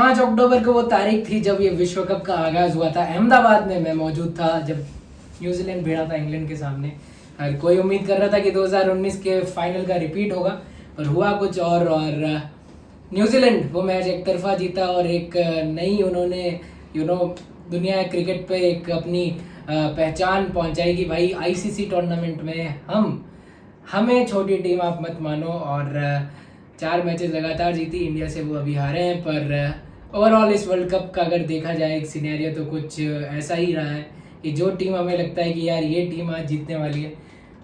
5 अक्टूबर को वो तारीख थी जब ये विश्व कप का आगाज हुआ था। अहमदाबाद में मैं मौजूद था जब न्यूजीलैंड भिड़ा था इंग्लैंड के सामने। हर कोई उम्मीद कर रहा था कि 2019 के फाइनल का रिपीट होगा, पर हुआ कुछ और न्यूजीलैंड वो मैच एक तरफा जीता और एक नई उन्होंने दुनिया क्रिकेट पे एक अपनी पहचान पहुंचाई कि भाई आईसीसी टूर्नामेंट में हमें छोटी टीम आप मत मानो। और 4 मैचेस लगातार जीती इंडिया से, वो अभी हारे हैं। पर ओवरऑल इस वर्ल्ड कप का अगर देखा जाए एक सिनेरियो तो कुछ ऐसा ही रहा है कि जो टीम हमें लगता है कि यार ये टीम आज जीतने वाली है,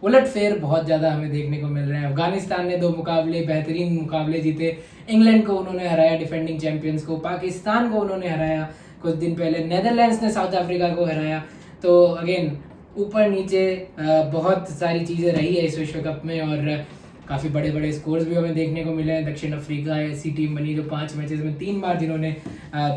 उलट फेर बहुत ज़्यादा हमें देखने को मिल रहा है। अफगानिस्तान ने 2 मुकाबले बेहतरीन मुकाबले जीते। इंग्लैंड को उन्होंने हराया, डिफेंडिंग चैंपियंस को। पाकिस्तान को उन्होंने हराया कुछ दिन पहले। नेदरलैंड्स ने साउथ अफ्रीका को हराया। तो अगेन ऊपर नीचे बहुत सारी चीज़ें रही है इस विश्व कप में और काफ़ी बड़े बड़े स्कोर्स भी हमें देखने को मिले हैं। दक्षिण अफ्रीका ऐसी टीम बनी जो 5 मैचेस में 3 बार जिन्होंने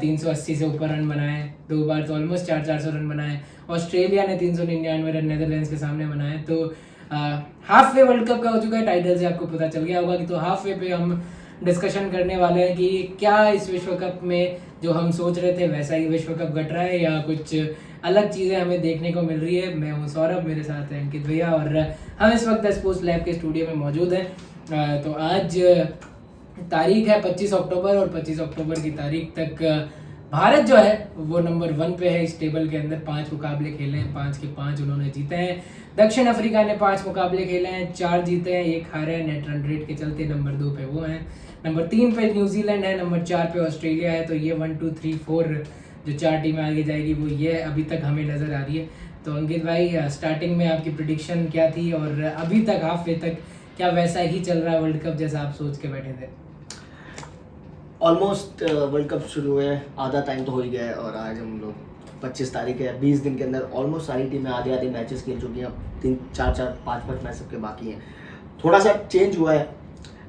380 से ऊपर रन बनाए, 2 बार तो ऑलमोस्ट 400 रन बनाए। ऑस्ट्रेलिया ने 399 रन नेदरलैंड्स के सामने बनाए। तो हाफ वे वर्ल्ड कप का हो चुका है, टाइटल से आपको पता चल गया होगा कि तो हाफ वे पे हम डिस्कशन करने वाले हैं कि क्या इस विश्व कप में जो हम सोच रहे थे वैसा ही विश्व कप घट रहा है या कुछ अलग चीज़ें हमें देखने को मिल रही है। मैं हूँ सौरभ, मेरे साथ है अंकित भैया और हम इस वक्त स्पोर्ट्स लैब के स्टूडियो में मौजूद हैं। तो आज तारीख है 25 अक्टूबर और 25 अक्टूबर की तारीख तक भारत जो है वो नंबर 1 पे है इस टेबल के अंदर। 5 मुकाबले खेले हैं, 5 के 5 उन्होंने जीते हैं। दक्षिण अफ्रीका ने 5 मुकाबले खेले हैं, 4 जीते हैं, 1 हारे हैं। नेट रन रेट के चलते नंबर 2 पे वो हैं। नंबर 3 पे न्यूजीलैंड है, नंबर 4 पे ऑस्ट्रेलिया है। तो ये 1 2 3 4 जो 4 टीमें आगे जाएगी वो ये अभी तक हमें नज़र आ रही है। तो अंकित भाई, स्टार्टिंग में आपकी प्रेडिक्शन क्या थी और अभी तक हाफ वे तक क्या वैसा ही चल रहा है वर्ल्ड कप जैसा आप सोच के बैठे थे? ऑलमोस्ट वर्ल्ड कप शुरू हुए आधा टाइम तो हो ही गया है और आज हम लोग 25 तारीख है। 20 दिन के अंदर ऑलमोस्ट सारी टीमें आधे मैचेस खेल चुकी हैं। अब 3 4 4 5 5 मैच सबके बाकी हैं। थोड़ा सा चेंज हुआ है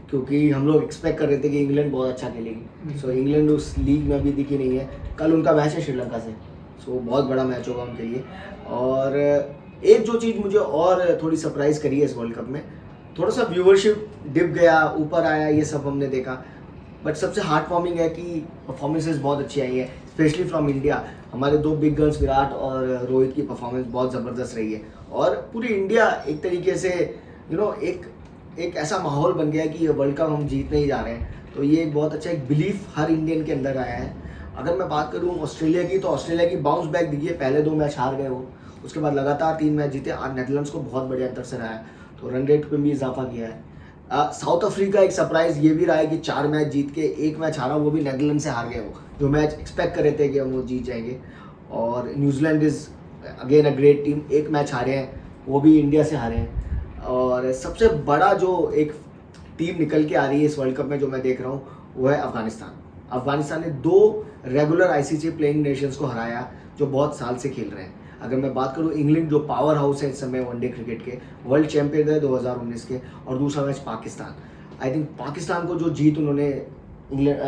क्योंकि हम लोग एक्सपेक्ट कर रहे थे कि इंग्लैंड बहुत अच्छा खेलेगी। सो इंग्लैंड उस लीग में अभी दिखी नहीं है। कल उनका मैच है श्रीलंका से, सो बहुत बड़ा मैच होगा उनके लिए। और एक जो चीज़ मुझे और थोड़ी सरप्राइज़ करी है इस वर्ल्ड कप में, थोड़ा सा व्यूवरशिप डिप गया, ऊपर आया, ये सब हमने देखा। बट सबसे हार्ट वार्मिंग है कि परफॉर्मेंसेस बहुत अच्छी आई है, स्पेशली फ्रॉम इंडिया। हमारे 2 बिग गन्स विराट और रोहित की परफॉर्मेंस बहुत ज़बरदस्त रही है और पूरी इंडिया एक तरीके से एक ऐसा माहौल बन गया है कि ये वर्ल्ड कप हम जीतने ही जा रहे हैं। तो ये एक बहुत अच्छा एक बिलीफ हर इंडियन के अंदर आया है। अगर मैं बात करूँ ऑस्ट्रेलिया की, तो ऑस्ट्रेलिया की बाउंस बैक दिखी है। पहले 2 मैच हार गए वो, उसके बाद लगातार 3 मैच जीते और नेदरलैंड्स को बहुत बढ़िया अंतर से रहा है, तो रन रेट पे भी इजाफा किया है। साउथ अफ्रीका एक सरप्राइज़ ये भी रहा है कि 4 मैच जीत के 1 मैच हारा, वो भी नेदरलैंड से हार गए वो, जो मैच एक्सपेक्ट कर रहे थे कि हम वो जीत जाएंगे। और New Zealand is again a great team, 1 match हारे हैं, वो भी इंडिया से हारे हैं। और सबसे बड़ा जो एक टीम निकल के आ रही है इस वर्ल्ड कप में जो मैं देख रहा हूँ वो है अफगानिस्तान। अफगानिस्तान ने 2 रेगुलर आईसीसी प्लेइंग नेशंस को हराया जो बहुत साल से खेल रहे हैं। अगर मैं बात करूँ इंग्लैंड जो पावर हाउस है इस समय वनडे क्रिकेट के, वर्ल्ड चैंपियन है 2019 के, और दूसरा match Pakistan. I think Pakistan को जो जीत उन्होंने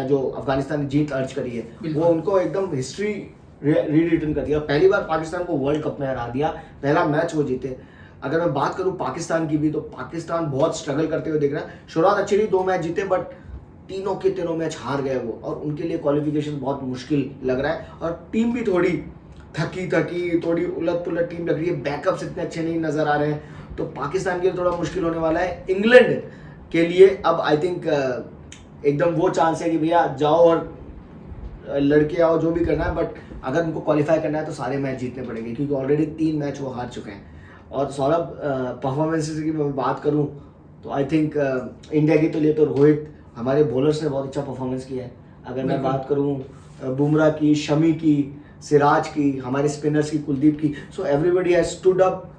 जो अफगानिस्तान ने जीत अर्ज करी है वो उनको एकदम हिस्ट्री रीरिटन कर दिया। पहली बार पाकिस्तान को वर्ल्ड कप में हरा दिया, पहला मैच वो जीते। अगर मैं बात करूं पाकिस्तान की भी, तो पाकिस्तान बहुत स्ट्रगल करते हुए दिख रहा है। शुरुआत अच्छी रही, 2 मैच जीते, बट तीनों के तीनों मैच हार गए वो, और उनके लिए क्वालिफिकेशन बहुत मुश्किल लग रहा है। और टीम भी थोड़ी थकी थोड़ी उलट पुलट टीम लग रही है, बैकअप्स इतने अच्छे नहीं नजर आ रहे हैं, तो पाकिस्तान के लिए थोड़ा मुश्किल होने वाला है। इंग्लैंड के लिए अब आई थिंक एकदम वो चांस है कि भैया जाओ और लड़के आओ, जो भी करना है, बट अगर उनको क्वालिफाई करना है तो सारे मैच जीतने पड़ेंगे क्योंकि ऑलरेडी 3 मैच वो हार चुके हैं। और सौरभ, परफॉर्मेंसेस की मैं बात करूं तो आई थिंक इंडिया के तो लिए तो रोहित, हमारे बॉलर्स ने बहुत अच्छा परफॉर्मेंस किया है। अगर मैं बात करूं बुमराह की, शमी की, सिराज की, हमारे स्पिनर्स की, कुलदीप की, so everybody has stood up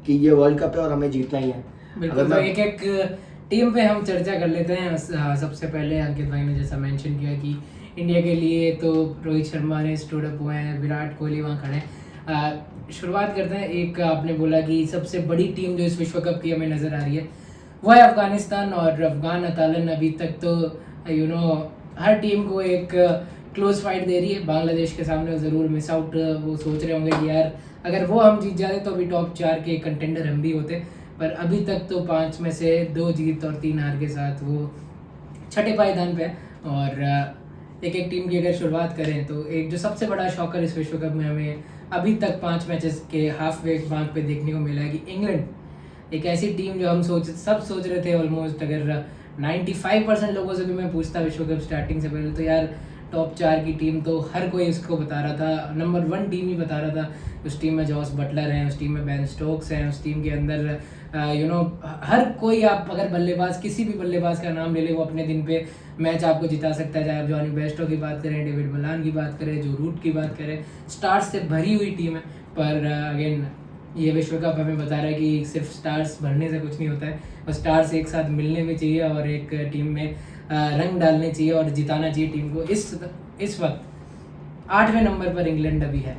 कि ये वर्ल्ड कप है और हमें जीतना ही है। बिल्कुल, तो एक टीम पे हम चर्चा कर लेते हैं। सबसे पहले अंकित भाई ने जैसा मेंशन किया कि इंडिया के लिए तो रोहित शर्मा ने स्टूड अप हुए हैं, विराट कोहली वहाँ खड़े हैं। शुरुआत करते हैं। एक आपने बोला कि सबसे बड़ी टीम जो इस विश्व कप की हमें नज़र आ रही है वो है अफगानिस्तान, और अफगान अतालन अभी तक तो हर टीम को एक क्लोज फाइट दे रही है। बांग्लादेश के सामने ज़रूर मिस आउट, वो सोच रहे होंगे कि यार अगर वो हम जीत जाते तो अभी टॉप 4 के कंटेंडर हम भी होते, पर अभी तक तो 5 में से 2 जीत और 3 हार के साथ वो छठे पायदान पे है। और एक एक टीम की अगर शुरुआत करें तो एक जो सबसे बड़ा शॉकर इस विश्व कप में हमें अभी तक 5 मैचेस के हाफ वे मार्क पे देखने को मिला है कि इंग्लैंड एक ऐसी टीम जो हम सब सोच रहे थे ऑलमोस्ट, अगर 95% लोगों से भी मैं पूछता विश्व कप स्टार्टिंग से पहले तो यार टॉप 4 की टीम तो हर कोई उसको बता रहा था, नंबर 1 टीम ही बता रहा था। उस टीम में जॉस बटलर हैं, उस टीम में बेन स्टोक्स हैं, उस टीम के अंदर हर कोई, आप अगर बल्लेबाज किसी भी बल्लेबाज का नाम ले ले वो अपने दिन पे मैच आपको जिता सकता है। चाहे आप जॉनी बेस्टो की बात करें, डेविड मलान की बात करें, जो रूट की बात करें, स्टार्स से भरी हुई टीम है। पर अगेन ये विश्व कप हमें बता रहा है कि सिर्फ स्टार्स भरने से कुछ नहीं होता है, और स्टार्स एक साथ मिलने भी चाहिए और एक टीम में रंग डालने चाहिए और जिताना चाहिए टीम को। इस वक्त 8वें नंबर पर इंग्लैंड अभी है,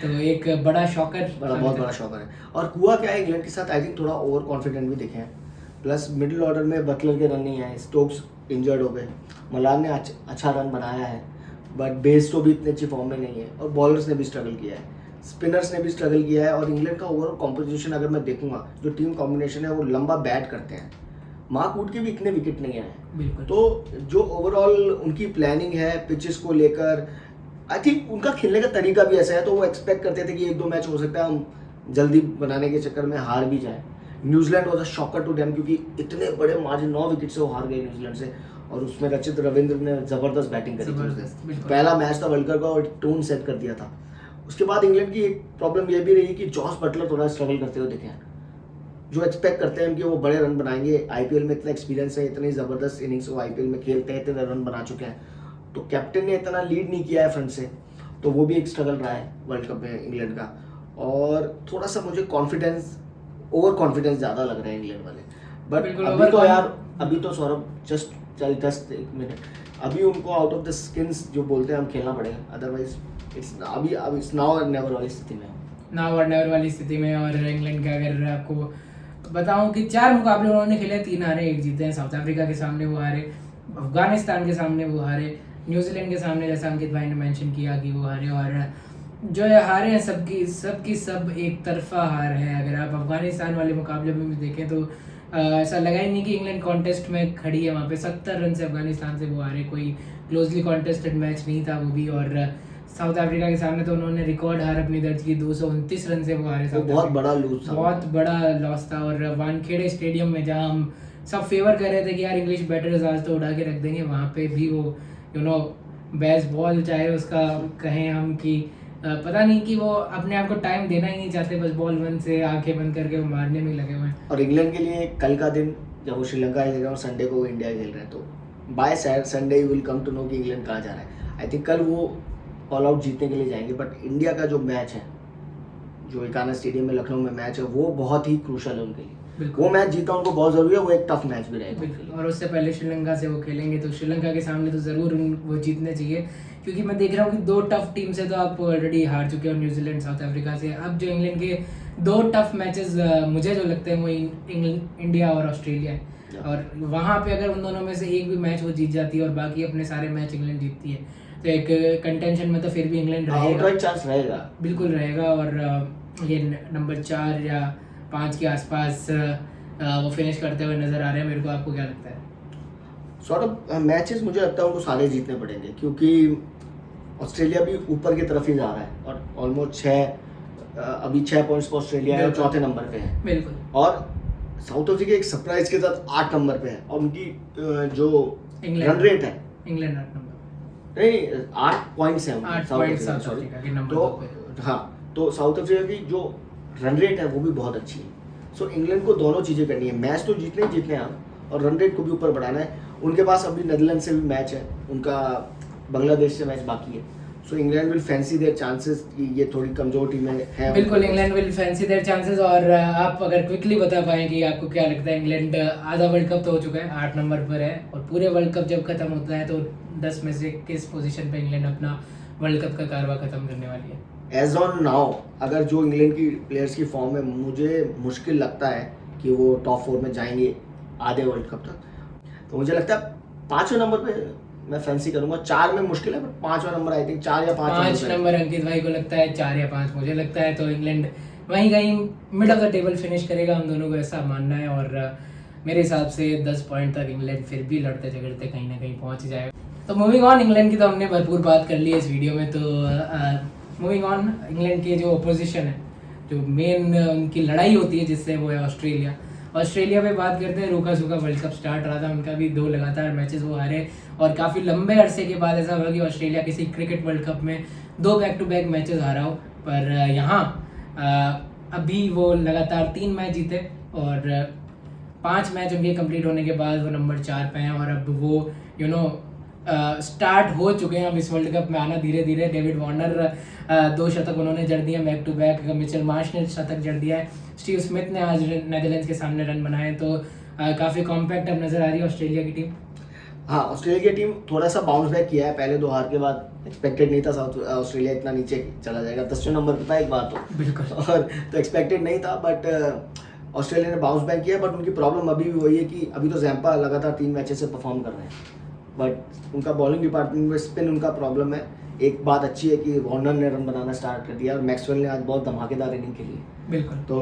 तो एक बड़ा शॉकर, बहुत बड़ा शॉकर है। और हुआ क्या है इंग्लैंड के साथ, आई थिंक थोड़ा ओवर कॉन्फिडेंट भी दिखे हैं। प्लस मिडिल ऑर्डर में बटलर के रन नहीं आए, स्टोक्स इंजर्ड हो गए, मलान ने अच्छा रन बनाया है बट बेस्टो भी इतने अच्छी फॉर्म में नहीं है, और बॉलर्स ने भी स्ट्रगल किया है, स्पिनर्स ने भी स्ट्रगल किया है। और इंग्लैंड का ओवरऑल कॉम्पोजिशन अगर मैं देखूंगा, जो टीम कॉम्बिनेशन है वो लंबा बैट करते हैं, मार्क वुड के भी इतने विकेट नहीं आए। बिल्कुल। तो जो ओवरऑल उनकी प्लानिंग है पिचेस को लेकर, आई थिंक उनका खेलने का तरीका भी ऐसा है, तो वो एक्सपेक्ट करते थे कि 1-2 मैच हो सकता है हम जल्दी बनाने के चक्कर में हार भी जाए। New Zealand was a shocker to them, क्योंकि इतने बड़े मार्जिन 9 विकेट से वो हार गए न्यूजीलैंड से, और उसमें रचित रविंद्र ने जबरदस्त बैटिंग करी थी। पहला मैच था वर्ल्ड कप का और टोन सेट कर दिया था। उसके बाद इंग्लैंड की एक प्रॉब्लम ये भी रही कि जॉस बटलर थोड़ा स्ट्रगल करते हुए दिखे हैं। जो एक्सपेक्ट करते हैं कि वो बड़े रन बनाएंगे, आईपीएल में इतना एक्सपीरियंस है, इतनी ज़बरदस्त इनिंग्स वो आईपीएल में खेलते हैं, इतने रन बना चुके हैं, तो कैप्टन ने इतना लीड नहीं किया है फ्रंट से, तो वो भी एक स्ट्रगल रहा है वर्ल्ड कप में इंग्लैंड का। और थोड़ा सा मुझे ओवर कॉन्फिडेंस ज़्यादा लग रहा है इंग्लैंड वाले। बट अभी तो सौरभ जस्ट एक मिनट, अभी उनको आउट ऑफ द स्किन्स जो बोलते हैं हम खेलना पड़ेगा, अदरवाइज इट्स नाउ और नेवर वाली स्थिति में, नाउ और नेवर वाली स्थिति में। और इंग्लैंड का अगर आपको बताऊं कि 4 मुकाबले उन्होंने खेले, 3 हारे 1 जीते हैं। साउथ अफ्रीका के सामने वो हारे, अफगानिस्तान के सामने वो हारे, न्यूजीलैंड के सामने जैसा अंकित भाई ने मेंशन किया कि वो हारे, और जो ये हारे हैं सब एक तरफा हार है। अगर आप अफगानिस्तान वाले मुकाबले में भी देखें तो ऐसा लगा ही नहीं कि इंग्लैंड कॉन्टेस्ट में खड़ी है। वहाँ पे 70 रन से अफगानिस्तान से वो हारे, कोई क्लोजली कॉन्टेस्टेड मैच नहीं था वो भी। और साउथ अफ्रीका के सामने तो उन्होंने रिकॉर्ड हार अपनी दर्ज की, 229 रन से वो हारे। बहुत बड़ा लॉस था, बहुत बड़ा लॉस था। और वानखेड़े स्टेडियम में जहाँ हम सब फेवर कर रहे थे कि यार इंग्लिश बैटर्स आज तो उड़ा के रख देंगे, वहाँ पे भी वो बेसबॉल, चाहे उसका कहें हम कि पता नहीं कि वो अपने आप को टाइम देना ही नहीं चाहते, बस बॉल 1 से आंखें बंद करके वो मारने में लगे हुए हैं। और इंग्लैंड के लिए कल का दिन जब वो श्रीलंका खेल रहे हैं और संडे को वो इंडिया खेल रहे हैं, तो by Sunday you will come to know कि इंग्लैंड कहाँ जा रहा है। आई थिंक कल वो ऑल आउट जीतने के लिए जाएंगे, बट इंडिया का जो मैच है, जो इकाना स्टेडियम में लखनऊ में मैच है, वो बहुत ही क्रूशल है उनके लिए। वो मैच जीतना उनको बहुत जरूरी है, वो एक टफ मैच भी रहेगा। बिल्कुल। और उससे पहले श्रीलंका से वो खेलेंगे, तो श्रीलंका के सामने तो ज़रूर वो जीतने चाहिए, क्योंकि मैं देख रहा हूँ कि 2 टफ टीम से तो आप ऑलरेडी हार चुके हो, न्यूजीलैंड साउथ अफ्रीका से। अब जो इंग्लैंड के 2 टफ मैचेस मुझे जो लगते हैं वो इंडिया और ऑस्ट्रेलिया है, और वहाँ पे अगर उन दोनों में से एक भी मैच वो जीत जाती है और बाकी अपने सारे मैच इंग्लैंड जीतती है, तो एक कंटेंशन में तो फिर भी इंग्लैंड रहेगा, चांस रहेगा, बिल्कुल रहेगा। और ये नंबर 4 या 5 के आसपास वो फिनिश करते हुए नजर आ रहे हैं मेरे को। आपको क्या लगता है? सॉर्ट ऑफ मैचेस मुझे लगता है उनको सारे जीतने पड़ेंगे, क्योंकि ऑस्ट्रेलिया भी ऊपर की तरफ ही जा रहा है, और ऑलमोस्ट 6 पॉइंट्स पर ऑस्ट्रेलिया है और 4थे नंबर पे है। बिल्कुल। और साउथ अफ्रीका एक सरप्राइज के साथ 8 नंबर पे है, और उनकी जो रन रेट है, इंग्लैंड 8 नंबर नहीं 8 पॉइंट्स हैं, 8 पॉइंट साउथ अफ्रीका के नंबर तो हाँ, तो साउथ अफ्रीका की जो रन रेट है वो भी बहुत अच्छी है। सो इंग्लैंड को दोनों चीज़ें करनी है, मैच तो जीतने ही जीतने हैं और रन रेट को भी ऊपर बढ़ाना है। उनके पास अभी नेदरलैंड से भी मैच है, उनका बांग्लादेश से मैच बाकी है। So England will fancy their chances कि ये थोड़ी कमजोर टीमें हैं। बिल्कुल, England will fancy their chances. और आप अगर क्विकली बता पाएं कि आपको क्या लगता है, इंग्लैंड आधा वर्ल्ड कप तो हो चुका है, 8 नंबर पर है, और पूरे वर्ल्ड कप जब खत्म होता है तो 10 में से किस पोजीशन पे इंग्लैंड अपना वर्ल्ड कप का कारवा खत्म करने वाली है? एज ऑन नाउ अगर जो इंग्लैंड की प्लेयर्स की फॉर्म है, मुझे मुश्किल लगता है कि वो टॉप 4 में जाएंगे आधे वर्ल्ड कप तक। तो मुझे लगता है 5वें नंबर पे मैं फैंसी करूंगा। 4 में मुश्किल है, बट 5वां नंबर आई थिंक 4 या 5 नंबर अंकित भाई को लगता है 4 या 5 मुझे लगता है। तो इंग्लैंड वहीं कहीं mid of the table finish करेगा, हम दोनों को ऐसा मानना है। और मेरे हिसाब से 10 पॉइंट तक इंग्लैंड फिर भी लड़ते झगड़ते कहीं ना कहीं पहुंच जाएगा। तो मूविंग ऑन, इंग्लैंड की तो हमने भरपूर बात कर ली है इस वीडियो में। तो मूविंग ऑन, इंग्लैंड के जो ओपोजिशन है, जो मेन उनकी लड़ाई होती है जिससे, वो है ऑस्ट्रेलिया। ऑस्ट्रेलिया पे बात करते हैं। रूखा सूखा वर्ल्ड कप स्टार्ट रहा था उनका भी, 2 लगातार मैचेस वो हारे, और काफ़ी लंबे अरसे के बाद ऐसा हुआ कि ऑस्ट्रेलिया किसी क्रिकेट वर्ल्ड कप में 2 बैक टू बैक मैचेस हारा हो। पर यहाँ अभी वो लगातार 3 मैच जीते, और 5 मैच उनके कंप्लीट होने के बाद वो नंबर 4 पे हैं। और अब वो स्टार्ट हो चुके हैं अब इस वर्ल्ड कप में आना धीरे धीरे। डेविड वार्नर 2 शतक उन्होंने जड़ दिए back to back, Mitchell Marsh ने शतक जड़ दिया है, स्टीव स्मिथ ने आज नेदरलैंड्स के सामने रन बनाए। तो काफ़ी कॉम्पैक्ट अब नज़र आ रही है ऑस्ट्रेलिया की टीम। हाँ, ऑस्ट्रेलिया की टीम थोड़ा सा बाउंस बैक किया है। पहले 2 हार के बाद एक्सपेक्टेड नहीं था साउथ ऑस्ट्रेलिया इतना नीचे चला जाएगा, 10वें नंबर पर था एक बात तो, बिल्कुल, और तो एक्सपेक्टेड नहीं था। बट ऑस्ट्रेलिया ने बाउंस बैक किया। बट उनकी प्रॉब्लम अभी भी वही है कि अभी तो जैम्पा लगातार 3 मैचेस से परफॉर्म कर रहे हैं, बट उनका बॉलिंग डिपार्टमेंट में स्पिन उनका प्रॉब्लम है। एक बात अच्छी है कि वार्नर ने रन बनाना स्टार्ट कर दिया, और मैक्सवेल ने आज बहुत धमाकेदार इनिंग खेली। बिल्कुल। तो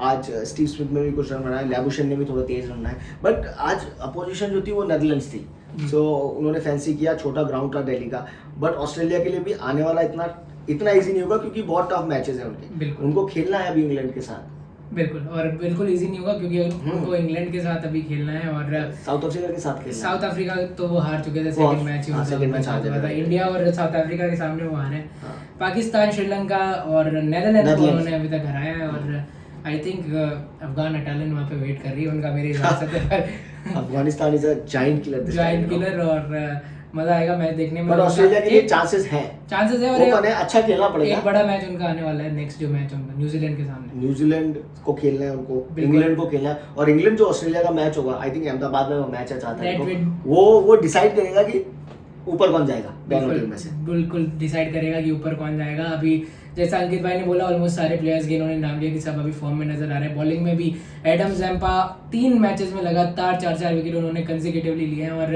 आज स्टीव स्मिथ ने भी कुछ रन बनाए, लैबुशन ने भी थोड़ा तेज रन बनाए। बट आज अपोजिशन जो थी वो नेदरलैंड्स थी, सो उन्होंने फैंसी किया, छोटा ग्राउंड था दिल्ली का। बट ऑस्ट्रेलिया के लिए भी आने वाला इतना ईजी नहीं होगा, क्योंकि बहुत टफ मैचेस हैं उनके, उनको खेलना है अभी इंग्लैंड के साथ। बिल्कुल, और बिल्कुल इजी नहीं होगा, क्योंकि उनको इंग्लैंड के साथ अभी खेलना है, और साउथ अफ्रीका के साथ खेलना है। साउथ अफ्रीका तो वो हार चुके थे सेकंड मैच था, इंडिया और साउथ अफ्रीका के सामने वो हारे। पाकिस्तान, श्रीलंका और नेदरलैंड्स को उन्होंने अभी तक हराया है, और आई थिंक अफगान अटालन वहाँ पे वेट कर रही है उनका मेरे हिसाब से। Afghanistan is a giant killer, और मजा आएगा मैच देखने में। पर ऑस्ट्रेलिया के लिए चांसेस है, और अच्छा खेलना पड़ेगा। एक बड़ा मैच उनका आने वाला है नेक्स्ट, जो मैच उनका न्यूजीलैंड के सामने। न्यूजीलैंड को खेलना है उनको, इंग्लैंड को खेलना है, और इंग्लैंड जो ऑस्ट्रेलिया का मैच होगा, आई थिंक अहमदाबाद में वो मैच है 4 तारीख को, वो डिसाइड करेगा कि ऊपर कौन जाएगा दोनों टीम में से। बिल्कुल डिसाइड करेगा कि ऊपर कौन जाएगा। अभी जैसा अंकित भाई ने बोला, ऑलमोस्ट सारे प्लेयर्स के इन्होंने नाम लिया कि सब अभी फॉर्म में नजर आ रहे हैं। बॉलिंग में भी एडम जैम्पा 3 मैचेस में लगातार 4-4 विकेट उन्होंने कंसेक्यूटिवली लिए हैं, और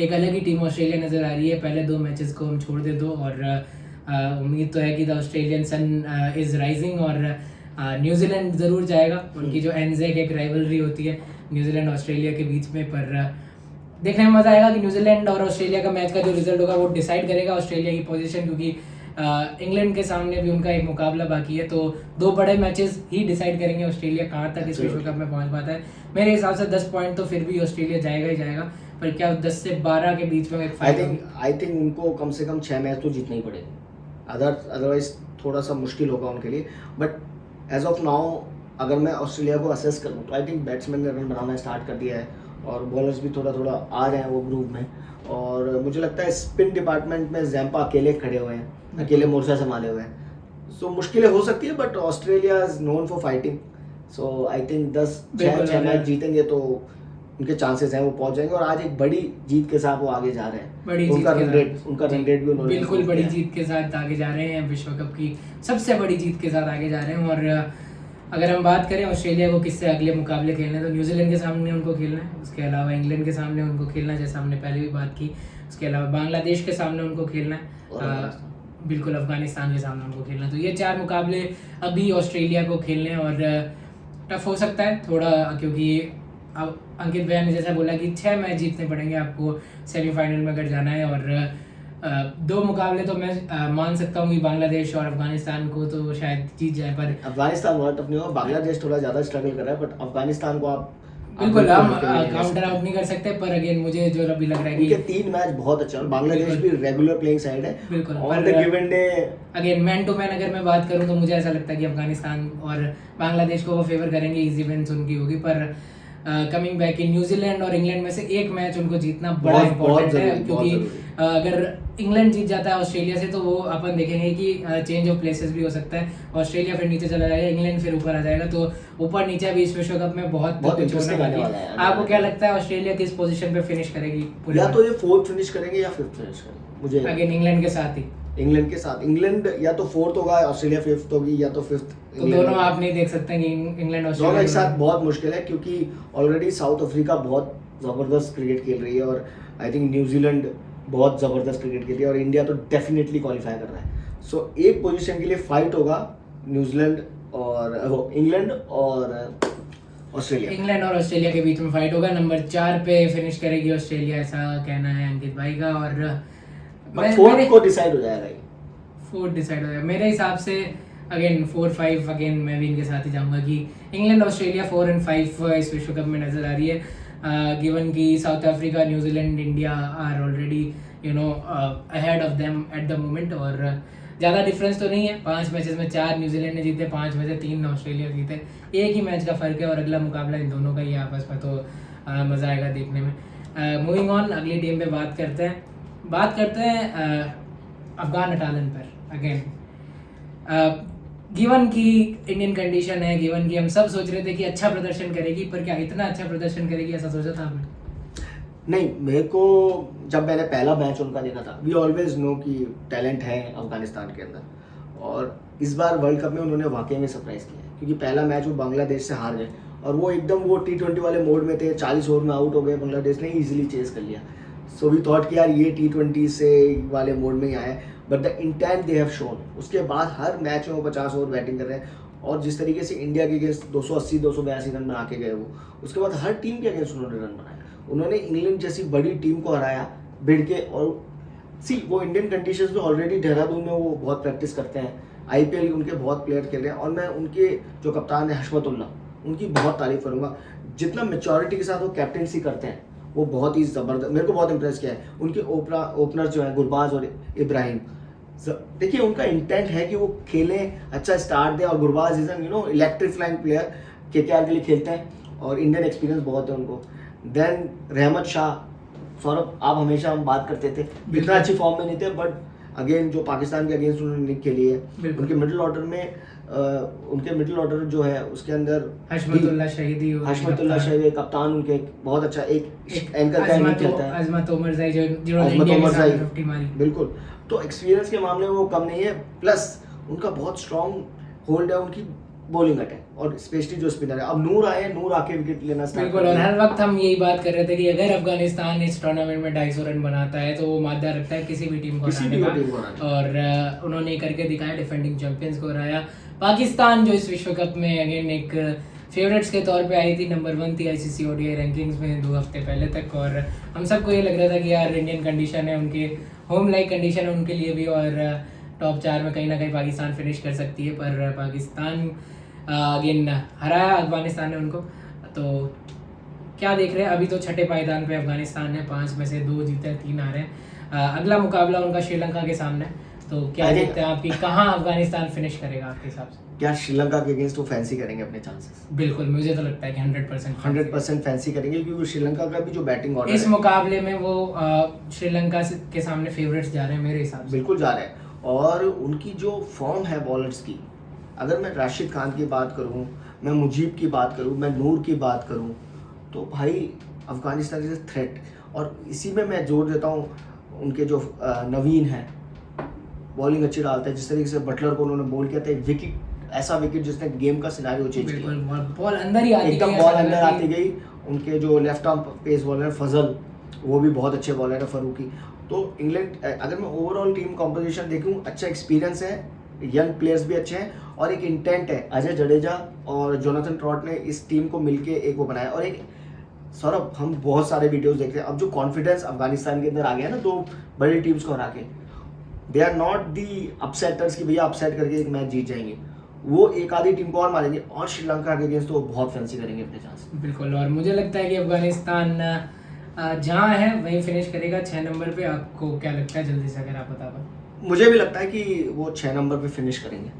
एक अलग ही टीम ऑस्ट्रेलिया नजर आ रही है। पहले 2 मैचेस को हम छोड़ दे दो, और उम्मीद तो है कि the Australian sun is rising, और न्यूजीलैंड ज़रूर जाएगा। उनकी जो एनजेक एक राइवलरी होती है न्यूजीलैंड ऑस्ट्रेलिया के बीच में, पर देखने में मज़ा आएगा कि न्यूजीलैंड और ऑस्ट्रेलिया का मैच का जो रिजल्ट होगा वो डिसाइड करेगा ऑस्ट्रेलिया की पोजीशन, क्योंकि इंग्लैंड के सामने भी उनका एक मुकाबला बाकी है। तो 2 बड़े मैचेस ही डिसाइड करेंगे ऑस्ट्रेलिया कहाँ तक इस विश्व कप में पहुँच पाता है। मेरे हिसाब से 10 पॉइंट तो फिर भी ऑस्ट्रेलिया जाएगा ही जाएगा, पर क्या 10 से 12 के बीच में एक आई थिंक उनको कम से कम 6 मैच तो जीतने ही पड़ेंगे, अदरवाइज थोड़ा सा मुश्किल होगा उनके लिए। बट एज ऑफ नाउ अगर मैं ऑस्ट्रेलिया को असेस करूँ तो आई थिंक बैट्समैन ने रन बनाना स्टार्ट कर दिया है, और बॉलर्स भी थोड़ा थोड़ा आ रहे हैं वो ग्रुप में। और मुझे लगता है स्पिन डिपार्टमेंट में जैम्पा अकेले खड़े हुए हैं, अकेले मोर्चा संभाले हुए हैं। सो मुश्किलें हो सकती है, but Australia is known for fighting. So I think 10-6 match जीतेंगे तो उनके चांसेस हैं वो पहुंच जाएंगे। और आज एक बड़ी जीत के साथ वो आगे जा रहे हैं, उनका रन रेट भी उन्होंने बिल्कुल बड़ी जीत के साथ आगे जा रहे हैं, विश्व कप की सबसे बड़ी जीत के साथ आगे जा रहे हैं। और अगर हम बात करें ऑस्ट्रेलिया को किससे अगले मुकाबले खेलने हैं, तो न्यूजीलैंड के सामने उनको खेलना है, उसके अलावा इंग्लैंड के सामने उनको खेलना है, जैसा हमने पहले भी बात की, उसके अलावा बांग्लादेश के सामने उनको खेलना है, बिल्कुल अफगानिस्तान के सामने उनको खेलना है। तो ये 4 मुकाबले अभी ऑस्ट्रेलिया को खेलने हैं, और टफ हो सकता है थोड़ा, क्योंकि अब अंकित भैया ने जैसा बोला कि 6 मैच जीतने पड़ेंगे आपको सेमीफाइनल में अगर जाना है। और 2 मुकाबले तो मैं मान सकता हूँ कि बांग्लादेश और अफगानिस्तान को तो शायद जीत जाए, पर अफगानिस्तान बहुत टफ नहीं होगा, बांग्लादेश थोड़ा ज़्यादा स्ट्रगल कर रहा है, बट अफगानिस्तान को आप बिल्कुल हम काउंटर आउट नहीं कर सकते। पर अगेन मुझे जो अभी लग रहा है कि 3 मैच बहुत अच्छा, और बांग्लादेश भी रेगुलर प्लेइंग साइड है, बिल्कुल, on the given day again man to man अगर मैं बात करूँ तो मुझे ऐसा लगता है कि अफगानिस्तान और बांग्लादेश को वो फेवर करेंगे, इजी विन्स उनकी होगी। पर कमिंग बैक इन न्यूजीलैंड और इंग्लैंड में से एक मैच उनको जीतना बड़ा इंपॉर्टेंट है, क्योंकि अगर इंग्लैंड जीत जाता है ऑस्ट्रेलिया से तो वो अपन देखेंगे कि चेंज ऑफ प्लेसेस भी हो सकता है, ऑस्ट्रेलिया फिर नीचे चला जाएगा, इंग्लैंड फिर ऊपर आ जाएगा, तो ऊपर नीचे अभी इस विश्व कप में बहुत कुछ होने वाला है। आपको क्या लगता है ऑस्ट्रेलिया किस पोजीशन पे फिनिश करेगी? या तो ये 4th फिनिश करेंगे या 5th फिनिश करेंगे, मुझे अगेन इंग्लैंड के साथ ही, इंग्लैंड के साथ, इंग्लैंड या तो 4th होगा, ऑस्ट्रेलिया 5th होगी, या तो 5th। तो दोनों आप नहीं देख सकते कि इंग्लैंड ऑस्ट्रेलिया दोनों एक साथ बहुत मुश्किल है, क्योंकि ऑलरेडी साउथ अफ्रीका बहुत ज़बरदस्त क्रिकेट खेल रही है, और आई थिंक न्यूजीलैंड बहुत ज़बरदस्त क्रिकेट खेल रही है, और इंडिया तो डेफिनेटली क्वालिफाई कर रहा है। सो एक पोजीशन के लिए फाइट होगा न्यूजीलैंड और इंग्लैंड और ऑस्ट्रेलिया। इंग्लैंड और ऑस्ट्रेलिया के बीच में फाइट होगा। नंबर 4 पे फिनिश करेगी ऑस्ट्रेलिया, ऐसा कहना है अंकित भाई का। और फोर्थ को डिसाइड हो जाएगा ये। फोर्थ डिसाइड हो जाएगा मेरे हिसाब से। अगेन 4-5 अगेन मैं भी इनके साथ ही जाऊंगा कि इंग्लैंड ऑस्ट्रेलिया 4 और 5 इस विश्व कप में नजर आ रही है। गिवन कि South Africa, New Zealand, India are already ahead of them at the moment. और ज़्यादा डिफरेंस तो नहीं है, 5 मैचेस में 4 न्यूजीलैंड ने जीते, 5 में से 3 ऑस्ट्रेलिया जीते। एक ही मैच का फ़र्क है और अगला मुकाबला इन दोनों का ही है आपस में, तो मज़ा आएगा देखने में। मूविंग ऑन, अगली टीम पे बात करते हैं अफगान अटालन पर। अगेन गिवन की इंडियन कंडीशन है, गिवन की हम सब सोच रहे थे कि अच्छा प्रदर्शन करेगी, पर क्या इतना अच्छा प्रदर्शन करेगी ऐसा सोचा था आपने? नहीं, मेरे को जब मैंने पहला मैच उनका देखा था, वी ऑलवेज नो कि टैलेंट है अफगानिस्तान के अंदर, और इस बार वर्ल्ड कप में उन्होंने वाकई में सरप्राइज किया है। क्योंकि पहला मैच वो बांग्लादेश से हार गए और वो एकदम वो T20 वाले मोड में थे, 40 ओवर में आउट हो गए, बांग्लादेश ने ईजिली चेस कर लिया। सो वी थॉट कि यार ये T20 से वाले मोड में ही आए, but the intent they have shown. उसके बाद हर मैच में वो 50 ओवर बैटिंग कर रहे हैं, और जिस तरीके से इंडिया के अगेंस्ट 280-282 रन बना के गए वो, उसके बाद हर टीम के अगेंस्ट उन्होंने रन बनाए। उन्होंने इंग्लैंड जैसी बड़ी टीम को हराया भिड़ के। और वो इंडियन कंडीशंस में ऑलरेडी देहरादून में वो बहुत प्रैक्टिस करते हैं, IPL उनके बहुत प्लेयर खेल रहे हैं, और मैं उनके जो कप्तान है हशमतुल्ला, उनकी बहुत तारीफ करूंगा। जितना मेच्योरिटी के साथ वो कैप्टेंसी करते हैं वो बहुत ही ज़बरदस्त, मेरे को बहुत इंप्रेस किया है। उनके ओपनर जो है गुरबाज और इब्राहिम, देखिए उनका इंटेंट है कि वो खेलें, अच्छा स्टार्ट दें। और Gurbaz is an electrifying player, KKR के लिए खेलते हैं और इंडियन एक्सपीरियंस बहुत है उनको। देन रहमत शाह, सौरभ आप हमेशा हम बात करते थे, इतना अच्छी फॉर्म में नहीं थे, बट अगेन जो पाकिस्तान के अगेंस्ट उन्होंने निक खेली है। उनके मिडिल ऑर्डर जो है उसके अंदर हशमतुल्ला शहीदी कप्तान उनके बहुत अच्छा, एक एंकर का इनिंग खेलता है, अजमत ओमरज़ई जो इंडिया के साथ 50 मारी। बिल्कुल, तो एक्सपीरियंस के मामले में वो कम नहीं है, प्लस उनका बहुत स्ट्रॉन्ग होल्ड है उनकी बॉलिंग अटैक, और स्पेशली जो स्पिनर है। अब नूर आके विकेट लेना स्टार्ट। बिल्कुल, और हर वक्त हम यही बात कर रहे थे कि अगर अफगानिस्तान इस टूर्नामेंट में 250 रन बनाता है तो वो मादा रखता है किसी भी टीम को हराने का, और उन्होंने करके दिखाया, डिफेंडिंग चैंपियंस को हराया। पाकिस्तान जो इस विश्व कप में अगेन एक फेवरेट्स के तौर पे आई थी, नंबर 1 थी ICC ODI रैंकिंग्स में 2 हफ्ते पहले तक, और हम सबको ये लग रहा था कि यार इंडियन कंडीशन है, उनके होम लाइक कंडीशन है उनके लिए भी, और टॉप 4 में कहीं ना कहीं पाकिस्तान फिनिश कर सकती है। पर पाकिस्तान अगेन हराया अफगानिस्तान ने उनको। तो क्या देख रहे हैं, अभी तो छठे पायदान पे अफगानिस्तान है, 5 में से 2 जीते हैं, 3 हारे हैं। अगला मुकाबला उनका श्रीलंका के सामने, तो क्या देखते हैं आप कि कहाँ अफगानिस्तान फिनिश करेगा आपके हिसाब से? क्या श्रीलंका के अगेंस्ट वो फैंसी करेंगे अपने चांसेस? बिल्कुल, मुझे तो लगता है कि 100% फैंसी करेंगे, क्योंकि श्रीलंका का भी जो बैटिंग ऑर्डर इस मुकाबले में वो श्रीलंका के सामने फेवरेट्स जा रहे हैं मेरे हिसाब से। बिल्कुल जा रहे हैं, और उनकी जो फॉर्म है बॉलर्स की, अगर मैं राशिद खान की बात करूं, मैं मुजीब की बात करूं, मैं नूर की बात करूं, तो भाई अफगानिस्तान इज थ्रेट। और इसी में मैं जोर देता हूं उनके जो नवीन है, बॉलिंग अच्छी डालता है। जिस तरीके से बटलर को उन्होंने बॉल किया था, एक विकेट, ऐसा विकेट जिसने गेम का सिनेरियो चेंज किया, बॉल अंदर ही एकदम बॉल अंदर आती गई। उनके जो लेफ्ट आर्म पेस बॉलर फजल, वो भी बहुत अच्छे बॉलर है, फरूकी। तो इंग्लैंड, अगर मैं ओवरऑल टीम कॉम्पोजिशन देखूं, अच्छा एक्सपीरियंस है, यंग प्लेयर्स भी अच्छे हैं, और एक इंटेंट है। अजय जडेजा और जोनाथन ट्रॉट ने इस टीम को मिलके एक वो बनाया। और एक सौरभ, हम बहुत सारे वीडियोस देखते हैं, अब जो कॉन्फिडेंस अफगानिस्तान के अंदर आ गया ना 2 बड़ी टीम्स को हरा के, दे आर नॉट दी अपसेटर्स कि भैया अपसेट करके एक मैच जीत जाएंगे, वो एक आधी टीम को और मारेंगे, और श्रीलंका के अगेंस्ट तो वो बहुत फैंसी करेंगे अपने चांस। बिल्कुल, और मुझे लगता है कि अफगानिस्तान जहाँ है वहीं फिनिश करेगा 6 नंबर पे। आपको क्या लगता है, जल्दी से अगर आप बता पाए? मुझे भी लगता है कि वो 6 नंबर पे फिनिश करेंगे,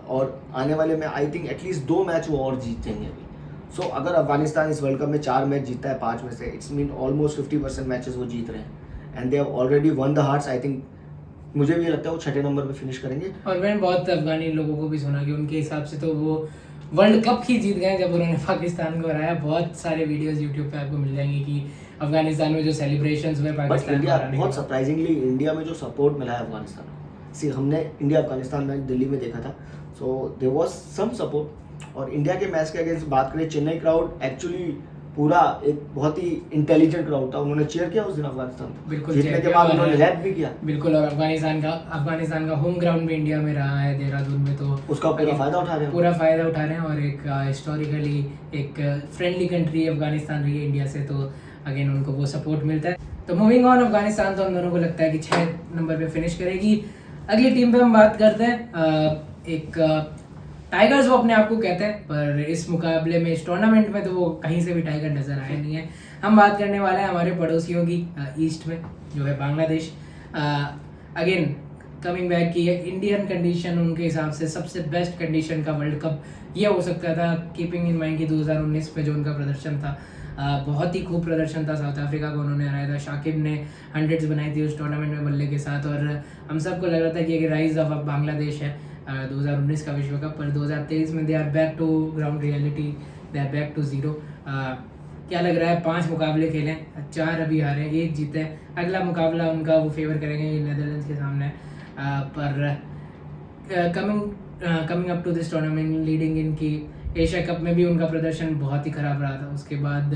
और आने वाले में आई थिंक एटलीस्ट 2 मैच वो और जीतेंगे अभी। सो अगर अफगानिस्तान इस वर्ल्ड कप में 4 मैच जीतता है 5 में से, इट्स मीन ऑलमोस्ट 50% मैचेस वो जीत रहे हैं, and they have already one the hearts. I think मुझे भी लगता है वो 6 नंबर पे फिनिश करेंगे। और मैंने बहुत अफगानी लोगों को भी सुना कि उनके हिसाब से तो वो वर्ल्ड कप ही जीत गए जब उन्होंने पाकिस्तान को हराया। बहुत सारे वीडियोस यूट्यूब पे आपको मिल जाएंगे कि अफगानिस्तान में जो सेलिब्रेशंस हुए पाकिस्तान को हराने के, बहुत सरप्राइजिंगली इंडिया में जो सपोर्ट मिला है अफगानिस्तान को, हमने इंडिया अफगानिस्तान मैच दिल्ली में देखा था, so there was some support. और इंडिया के मैच के अगेंस्ट बात करें, चेन्नई क्राउड एक्चुअली पूरा एक बहुत ही इंटेलिजेंट क्राउड था, उन्होंने चीयर किया उस दिन अफगानिस्तान को। बिल्कुल जीतने cheer के किया बाद और- उन्होंने रैप भी किया। बिल्कुल, और अफगानिस्तान का होम ग्राउंड भी इंडिया में रहा है, देहरादून में, तो उसका पूरा फायदा उठा रहे हैं। पूरा फ़ायदा उठा रहे हैं। और एक हिस्टोरिकली एक फ्रेंडली कंट्री अफगानिस्तान रही है इंडिया से, तो अगेन उनको वो सपोर्ट मिलता है। तो मूविंग ऑन, अफगानिस्तान तो हम दोनों को लगता है कि 6 नंबर पे फिनिश करेगी। अगली टीम पे हम बात करते हैं, एक टाइगर्स वो अपने आप को कहते हैं, पर इस मुकाबले में, इस टूर्नामेंट में तो वो कहीं से भी टाइगर नज़र आए नहीं है। हम बात करने वाले हैं हमारे पड़ोसियों की, ईस्ट में जो है बांग्लादेश। अगेन कमिंग बैक की इंडियन कंडीशन उनके हिसाब से सबसे बेस्ट कंडीशन का वर्ल्ड कप ये हो सकता था, कीपिंग इन माइंड की 2019 में जो उनका प्रदर्शन था, बहुत ही खूब प्रदर्शन था। साउथ अफ्रीका को उन्होंने हराया था, शाकिब ने 100s बनाई थी उस टूर्नामेंट में बल्ले के साथ, और हम सबको लग रहा था कि एक राइज ऑफ बांग्लादेश है 2019 का विश्व कप। पर 2023 में they are back to ground reality, they are back to zero. क्या लग रहा है, 5 मुकाबले खेले, 4 अभी हारे, 1 जीते। अगला मुकाबला उनका वो फेवर करेंगे नेदरलैंड्स के सामने। पर coming up to this tournament, leading in की एशिया कप में भी उनका प्रदर्शन बहुत ही ख़राब रहा था। उसके बाद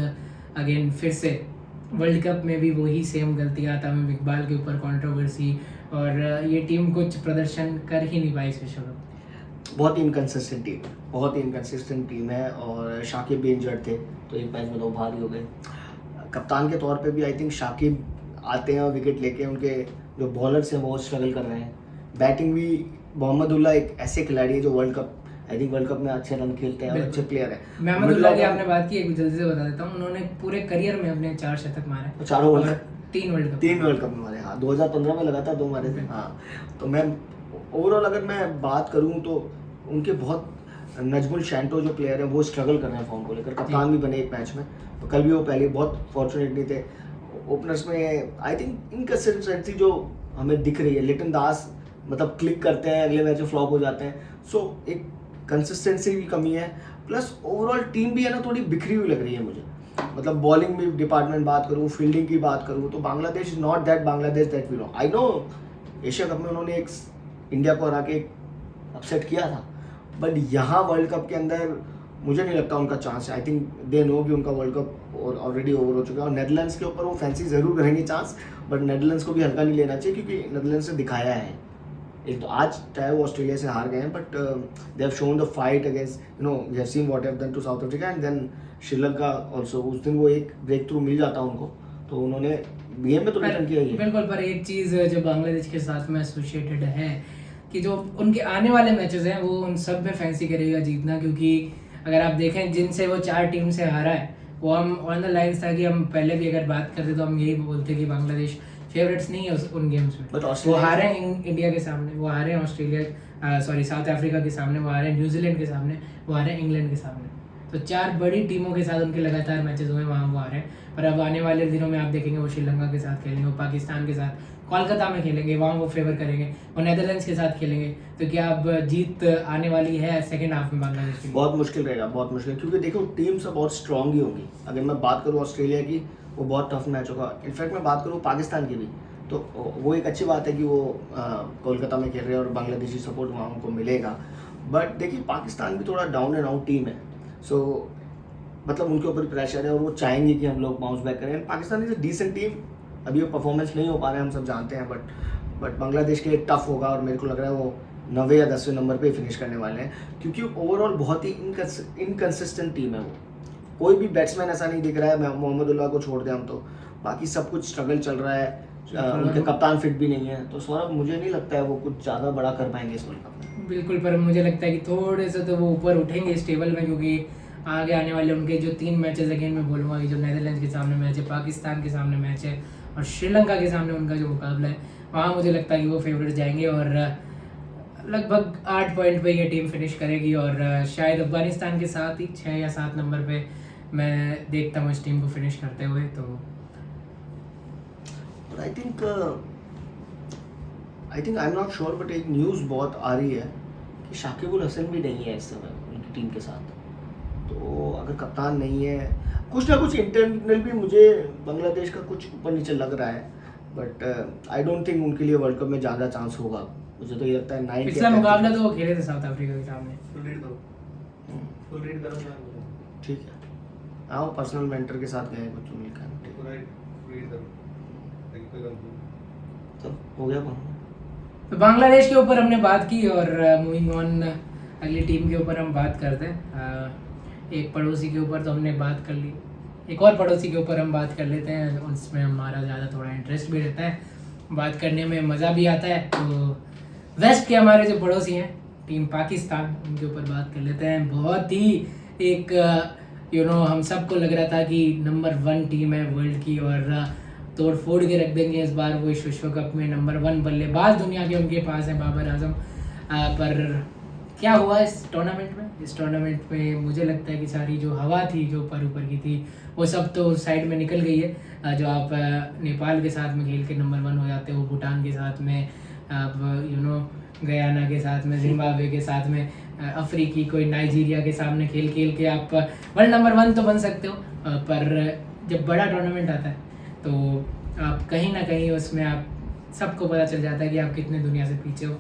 अगेन फिर से वर्ल्ड कप में भी वही सेम गलतियाँ, तमीम इकबाल के ऊपर कंट्रोवर्सी, और ये टीम कुछ प्रदर्शन कर ही नहीं पाई इस विश्व कप। बहुत ही इनकन्सिस्टेंट टीम, बहुत ही इनकन्सिस्टेंट टीम है, और शाकिब भी इंजर्ड थे तो एक मैच में तो बाहर ही हो गए। कप्तान के तौर पे भी आई थिंक शाकिब आते हैं और विकेट लेके, उनके जो बॉलर्स हैं वो स्ट्रगल कर रहे हैं। बैटिंग भी मोहम्मदुल्लाह एक ऐसे खिलाड़ी है जो वर्ल्ड कप में अच्छे रन खेलते हैं और अच्छे प्लेयर हैं। मोहम्मदुल्लाह की आपने बात की, एक जल्दी से बता देता हूँ, उन्होंने पूरे करियर में अपने 4 शतक मारे, चारों वर्ल्ड और cup, 3 world cup 3 world cup में मारे। हाँ, 2015 में लगातार 2 मारे थे। हाँ, तो मैं ओवरऑल अगर मैं बात करूँ तो उनके बहुत नजमुल शैंटो जो प्लेयर है वो स्ट्रगल कर रहे हैं फॉर्म को लेकर, कप्तान भी बने एक मैच में, तो कल भी वो पहले बहुत फॉर्चुनेट नहीं थे। ओपनर्स में आई थिंक इनकंसिस्टेंसी जो हमें दिख रही है, लिटन दास मतलब क्लिक करते हैं, अगले मैच में फ्लॉप हो जाते हैं, सो एक कंसिस्टेंसी की कमी है। प्लस ओवरऑल टीम भी है ना थोड़ी बिखरी हुई लग रही है मुझे, मतलब बॉलिंग में डिपार्टमेंट बात करूँ, फील्डिंग की बात करूँ, तो Bangladesh is not that Bangladesh that we know. I know Asia Cup में उन्होंने एक इंडिया को हरा के अपसेट किया था, बट यहाँ वर्ल्ड कप के अंदर मुझे नहीं लगता उनका चांस है। आई थिंक दे नो कि उनका वर्ल्ड कप ऑलरेडी ओवर हो चुका है, और नेदरलैंड्स के ऊपर वो फैंसी ज़रूर करेंगे चांस, बट नेदरलैंड्स को भी हल्का नहीं लेना चाहिए, क्योंकि नेदरलैंड्स ने दिखाया है एक तो, आज चाहे वो ऑस्ट्रेलिया से हार गए हैं, but they have shown the fight against, you know, we have seen what have done to South Africa and then Sri ऑल्सो। उस दिन वो एक ब्रेक थ्रू मिल जाता उनको, तो उन्होंने गेम में तो रिटर्न किया ही है। बिल्कुल, पर एक चीज़ जो बांग्लादेश के साथ में एसोसिएटेड है कि जो उनके आने वाले मैचेस हैं वो उन सब में फैंसी करेगा जीतना, क्योंकि अगर आप देखें जिनसे वो 4 टीम से हारा है, वो हम ऑन द लाइन्स था कि हम पहले भी अगर बात करते तो हम यही बोलते कि बांग्लादेश फेवरेट्स नहीं है उन गेम्स में। But वो Australia- हारे हैं इंडिया के सामने, वो हारे हैं ऑस्ट्रेलिया, सॉरी साउथ अफ्रीका के सामने, वो हारे हैं न्यूजीलैंड के सामने, वो हारे हैं इंग्लैंड के सामने। तो 4 बड़ी टीमों के साथ उनके लगातार मैचेस हुए, वहाँ वो हारे हैं। पर अब आने वाले दिनों में आप देखेंगे वो श्रीलंका के साथ खेलेंगे, वो पाकिस्तान के साथ कोलकाता में खेलेंगे, वहाँ वो फेवर करेंगे, वो नेदरलैंड्स के साथ खेलेंगे। तो क्या अब जीत आने वाली है सेकेंड हाफ में बांग्लादेश की? बहुत मुश्किल रहेगा, बहुत मुश्किल, क्योंकि देखो टीम सब बहुत स्ट्रांग ही होंगी। अगर मैं बात करूँ ऑस्ट्रेलिया की, वो बहुत टफ मैच होगा। इनफैक्ट मैं बात करूँ पाकिस्तान की भी, तो वो एक अच्छी बात है कि वो कोलकाता में खेल रहे हैं और बांग्लादेशी सपोर्ट वहाँ उनको मिलेगा। बट देखिए पाकिस्तान भी थोड़ा डाउन एंड आउट टीम है, सो मतलब उनके ऊपर प्रेशर है और वो चाहेंगे कि हम लोग बाउंस बैक करें। Pakistan is a decent team, अभी वो परफॉर्मेंस नहीं हो पा रहे हैं, हम सब जानते हैं, बट बांग्लादेश के लिए टफ होगा, और मेरे को लग रहा है वो 9वें या 10वें नंबर पे फिनिश करने वाले हैं, क्योंकि ओवरऑल बहुत ही इनकंसिस्टेंट टीम है वो। कोई भी बैट्समैन ऐसा नहीं दिख रहा है, मोहम्मदुल्लाह को छोड़ दें हम तो, बाकी सब कुछ स्ट्रगल चल रहा है। उनके कप्तान फिट भी नहीं है, तो सौरभ मुझे नहीं लगता है वो कुछ ज़्यादा बड़ा कर पाएंगे इस वर्ल्ड कप में। बिल्कुल, पर मुझे लगता है कि थोड़े से तो वो ऊपर उठेंगे इस टेबल में, क्योंकि आगे आने वाले उनके जो 3 मैचेस, अगेन मैं बोलूँगा कि जो नेदरलैंड्स के सामने मैच है, पाकिस्तान के सामने मैच है, और श्रीलंका के सामने उनका जो मुकाबला है, वहाँ मुझे लगता है कि वो फेवरेट जाएंगे, और लगभग 8 पॉइंट पे ये टीम फिनिश करेगी, और शायद अफगानिस्तान के साथ ही 6 या 7 नंबर पे मैं देखता हूँ इस टीम को फिनिश करते हुए। तो I think I am not sure, but एक न्यूज़ बहुत आ रही है कि शाकिबुल हसन भी नहीं है इस समय उनकी टीम के साथ, तो अगर कप्तान नहीं है, कुछ ना कुछ इंटरनल भी मुझे बांग्लादेश का कुछ ऊपर नीचे लग रहा है, बट आई डोंट थिंक उनके लिए वर्ल्ड कप में ज़्यादा चांस होगा। मुझे तो ये लगता है 9 पिछला मुकाबला तो वो खेले थे साउथ अफ्रीका के सामने। ठीक है, हाँ वो पर्सनल मेंटर के साथ गए कुछ मिल कर तो हो गया कौन तो बांग्लादेश के ऊपर हमने बात की और मूविंग ऑन अगली टीम के ऊपर हम बात करते हैं। एक पड़ोसी के ऊपर तो हमने बात कर ली, एक और पड़ोसी के ऊपर हम बात कर लेते हैं, उसमें हमारा ज़्यादा थोड़ा इंटरेस्ट भी रहता है, बात करने में मज़ा भी आता है। तो वेस्ट के हमारे जो पड़ोसी हैं टीम पाकिस्तान, उनके ऊपर बात कर लेते हैं। बहुत ही एक हम सबको लग रहा था कि नंबर 1 टीम है वर्ल्ड की और तोड़ फोड़ के रख देंगे इस बार वो इस विश्व कप में। नंबर 1 बल्लेबाज दुनिया के उनके पास है बाबर आजम। पर क्या हुआ इस टूर्नामेंट में? इस टूर्नामेंट में मुझे लगता है कि सारी जो हवा थी जो ऊपर की थी वो सब तो साइड में निकल गई है। जो आप नेपाल के साथ में खेल के नंबर 1 हो जाते हो, भूटान के साथ में, आप गयाना के साथ में, जिम्बाब्वे के साथ में, अफ्रीकी कोई नाइजीरिया के सामने खेल के आप वर्ल्ड नंबर 1 तो बन सकते हो। पर जब बड़ा टूर्नामेंट आता है तो आप कहीं ना कहीं उसमें आप सबको पता चल जाता है कि आप कितने दुनिया से पीछे हो।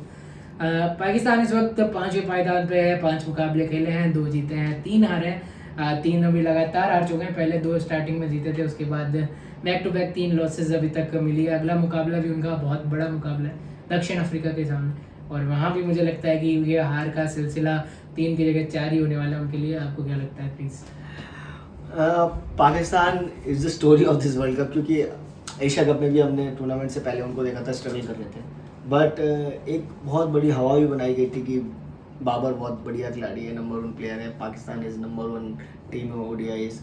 पाकिस्तान इस वक्त 5वें पायदान पे है, 5 मुकाबले खेले हैं, 2 जीते हैं, 3 हारे हैं। 3 अभी लगातार हार चुके हैं, पहले 2 स्टार्टिंग में जीते थे, उसके बाद बैक टू बैक 3 लॉसेज अभी तक मिली है। अगला मुकाबला भी उनका बहुत बड़ा मुकाबला है दक्षिण अफ्रीका के सामने, और वहाँ भी मुझे लगता है कि ये हार का सिलसिला 3 की जगह 4 ही होने वाला है उनके लिए। आपको क्या लगता है please? Pakistan is the story of this world cup, क्योंकि एशिया कप में भी हमने टूर्नामेंट से पहले उनको देखा था स्ट्रगल कर रहे थे, बट एक बहुत बड़ी हवा भी बनाई गई थी कि बाबर बहुत बढ़िया खिलाड़ी है, नंबर 1 प्लेयर है, पाकिस्तान इज नंबर 1 टीम है ODIs,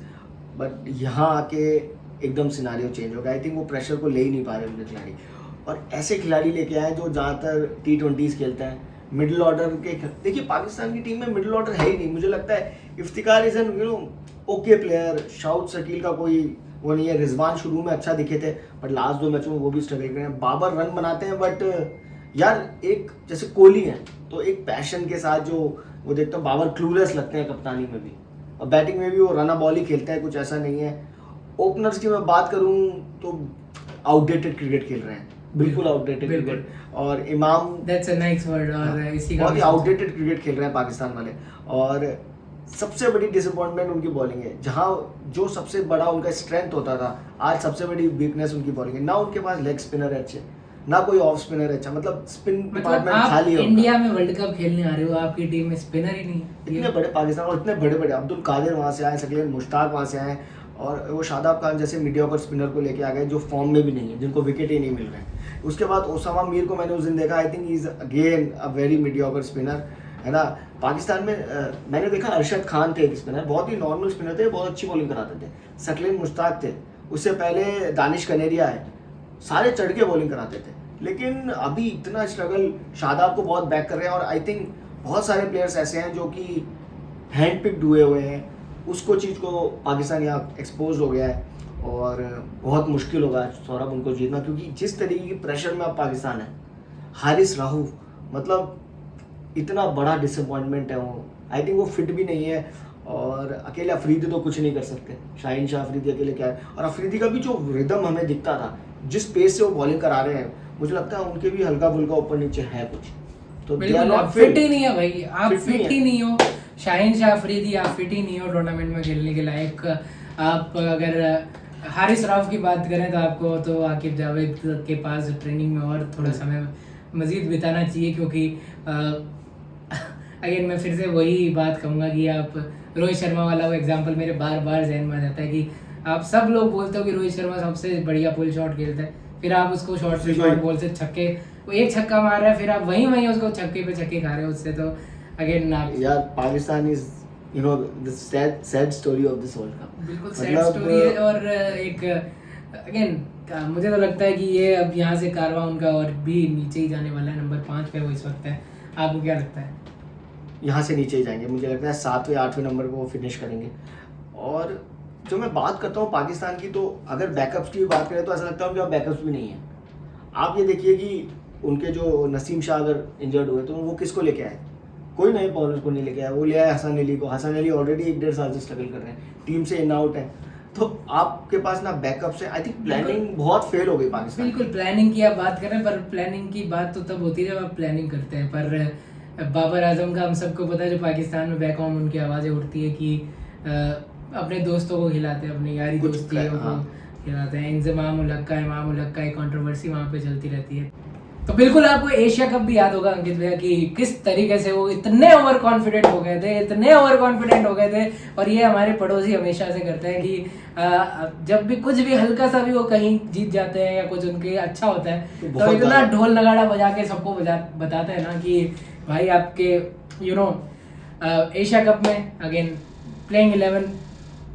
बट यहाँ आके एकदम सिनारियो चेंज हो गया। आई थिंक वो प्रेशर को ले ही नहीं पा रहे उनके खिलाड़ी, और ऐसे खिलाड़ी लेके आए जो ज़्यादातर T20s खेलते हैं, मिडिल ऑर्डर के। देखिए पाकिस्तान की टीम में मिडिल ऑर्डर है ही नहीं। मुझे लगता है Iftikhar is an okay player, Saud Shakeel का कोई वो नहीं है, रिजवान शुरू में अच्छा दिखे थे बट लास्ट 2 मैचों में वो भी स्ट्रगल कर रहे हैं। बाबर रन बनाते हैं बट यार एक जैसे कोहली है तो एक पैशन के साथ जो वो देखता हूँ, बाबर क्लूलेस लगते हैं कप्तानी में भी, और बैटिंग में भी वो रना बॉल ही खेलते हैं, कुछ ऐसा नहीं है। ओपनर्स की मैं बात करूँ तो आउटडेटेड क्रिकेट खेल रहे हैं, बिल्कुल आउटडेटेड क्रिकेट, और इमाम दैट्स अ नाइस वर्ड, और इसी का बहुत ही आउटडेटेड क्रिकेट खेल रहे हैं पाकिस्तान वाले। और सबसे बड़ी डिसअपॉइंटमेंट उनकी बॉलिंग है, जहां जो सबसे बड़ा उनका स्ट्रेंथ होता था आज सबसे बड़ी वीकनेस उनकी बॉलिंग है। ना उनके पास लेग स्पिनर है अच्छे, ना कोई ऑफ स्पिनर है अच्छा, मतलब स्पिन डिपार्टमेंट खाली है। इंडिया में वर्ल्ड कप खेलने आ रहे हो, आपकी टीम में स्पिनर ही नहीं है। इतने बड़े पाकिस्तान और इतने बड़े बड़े अब्दुल कादिर वहाँ से आए, सकलेन मुश्ताक वहाँ से आए, और वो शादाब खान जैसे मीडियोकर स्पिनर को लेके आ गए जो फॉर्म में भी नहीं है, जिनको विकेट ही नहीं मिल रहे हैं। उसके बाद ओसामा मीर को मैंने उस दिन देखा, I think is again a very mediocre spinner, है ना। पाकिस्तान में मैंने देखा अरशद खान थे एक स्पिनर, बहुत ही नॉर्मल स्पिनर थे, बहुत अच्छी बॉलिंग कराते थे। सकलेन मुश्ताक थे, उससे पहले दानिश कनेरिया है, सारे चढ़ के बॉलिंग कराते थे। लेकिन अभी इतना स्ट्रगल शादाब को बहुत बैक कर रहे हैं, और आई थिंक बहुत सारे प्लेयर्स ऐसे हैं जो कि हैंड पिक्ड हुए हुए हैं। उसको चीज़ को पाकिस्तान यहाँ एक्सपोज हो गया है, और बहुत मुश्किल होगा सौरभ उनको जीतना, क्योंकि जिस तरीके की प्रेशर में अब पाकिस्तान है। हारिस राहू मतलब इतना बड़ा डिसअपॉइंटमेंट है वो, आई थिंक वो फिट भी नहीं है, और अकेले अफरीदी तो कुछ नहीं कर सकते, शाहीन शाह अफरीदी अकेले क्या है। और अफरीदी का भी जो रिदम हमें दिखता था, जिस पेस से वो बॉलिंग करा रहे हैं, मुझे लगता है उनके भी हल्का फुल्का ऊपर नीचे है कुछ, तो फिट ही नहीं है भाई, आप फिट ही नहीं हो। शाहीन शाह अफरीदी आप फिट ही नहीं हो टूर्नामेंट में खेलने के लायक। आप अगर हारिस राव की बात करें तो आपको तो आकिब जावेद के पास ट्रेनिंग में और थोड़ा समय मज़ीद बिताना चाहिए, क्योंकि अगेन मैं फिर से वही बात कहूँगा कि आप रोहित शर्मा वाला वो एग्जांपल मेरे बार बार जहन में आ जाता है कि आप सब लोग बोलते हो कि रोहित शर्मा सबसे बढ़िया पुल शॉट खेलता है, फिर आप उसको शॉर्ट से शॉर्ट बॉल से छक्के, वो एक छक्का मार रहा है, फिर आप वहीं उसको छक्के पे छक्के खा रहे हो उससे। तो अगेन आप यार Pakistan is the sad story of this world cup, बिल्कुल सैड स्टोरी है। और एक अगेन मुझे तो लगता है कि ये अब यहाँ से कारवां उनका और भी नीचे ही जाने वाला है, नंबर 5 पे वो इस वक्त है। आपको क्या लगता है? यहाँ से नीचे ही जाएंगे, मुझे लगता है 7वें 8वें नंबर पर वो फिनिश करेंगे। और जो मैं बात करता हूँ पाकिस्तान की, तो अगर बैकअप्स की बात करें तो ऐसा लगता है कि अब बैकअप्स भी नहीं है। आप ये देखिए कि उनके जो नसीम शाह अगर इंजर्ड हुए तो वो किसको लेके आए, कोई नए बॉलर को नहीं लेके आया, वो ले आए हसन अली को। हसन अली ऑलरेडी 1.5 साल से स्ट्रगल कर रहे हैं, टीम से इन आउट है, तो आपके पास ना बैकअप से आई थिंक प्लानिंग बहुत फेल हो गई पाकिस्तान। बिल्कुल प्लानिंग की आप बात करें, पर प्लानिंग की बात तो तब होती है जब आप प्लानिंग करते हैं। पर बाबर आजम का हम सबको पता है, जो पाकिस्तान में बैक होम उनकी आवाज़ें उठती है कि अपने दोस्तों को खिलाते हैं, अपनी यारी कुछ दोस्तियों को हाँ। खिलाते हैं। इंजमाम उल हक का, इमाम उल हक का एक कंट्रोवर्सी वहाँ पे चलती रहती है। तो बिल्कुल आपको एशिया कप भी याद होगा अंकित भैया कि किस तरीके से वो इतने ओवर कॉन्फिडेंट हो गए थे, इतने ओवर कॉन्फिडेंट हो गए थे। और ये हमारे पड़ोसी हमेशा से करते हैं कि जब भी कुछ भी हल्का सा भी वो कहीं जीत जाते हैं या कुछ उनके अच्छा होता है तो तो बहुत इतना ज्यादा। ढोल नगाड़ा बजा के सबको बताते हैं ना कि भाई आपके एशिया कप में अगेन प्लेइंग 11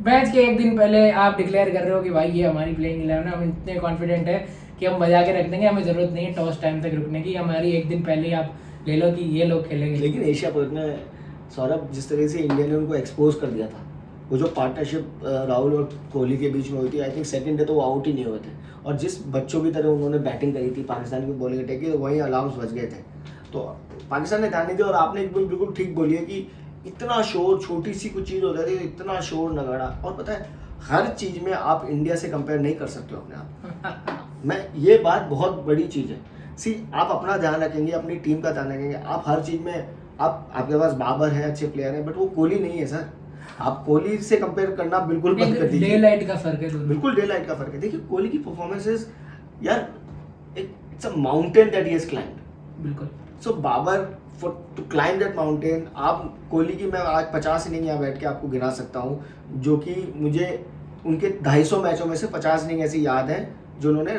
मैच के एक दिन पहले आप डिक्लेयर कर रहे हो कि भाई ये हमारी प्लेइंग 11 है, हम इतने कॉन्फिडेंट है कि हम बजा के रख देंगे, हमें जरूरत नहीं है टॉस टाइम तक रुकने की, हमारी एक दिन पहले ही आप ले लो कि ये लोग खेलेंगे। लेकिन एशिया कप में सौरभ जिस तरह से इंडिया ने उनको एक्सपोज कर दिया था, वो जो पार्टनरशिप राहुल और कोहली के बीच में हुई थी, आई थिंक सेकंड डे तो वो आउट ही नहीं हुए थे। और जिस बच्चों की तरह उन्होंने बैटिंग करी थी पाकिस्तान की बॉलिंग अटैक की, तो वहीं अलार्म्स बज गए थे। तो पाकिस्तान ने ध्यान नहीं दिया। और आपने बिल्कुल बिल्कुल ठीक बोली है कि इतना शोर, छोटी सी कुछ चीज़ हो जाती है, इतना शोर नगाड़ा। और पता है हर चीज़ में आप इंडिया से कंपेयर नहीं कर सकते हो अपने आप। मैं ये बात बहुत बड़ी चीज़ है। सी आप अपना ध्यान रखेंगे, अपनी टीम का ध्यान रखेंगे, आप हर चीज़ में आपके पास बाबर है, अच्छे प्लेयर है, बट वो कोहली नहीं है सर। आप कोहली से कंपेयर करना बिल्कुल बंद कर दीजिए। डे लाइट का फर्क है दोनों। बिल्कुल डे लाइट का फर्क है। देखिए कोहली की परफॉर्मेंसेस यार, it's a mountain that he has climbed. बिल्कुल। So Babar for to climb that mountain, आप कोहली की मैं आज 50 इनिंग यहाँ बैठ के आपको गिना सकता हूँ, जो कि मुझे उनके 250 मैचों में से 50 इनिंग ऐसी याद है जो उन्होंने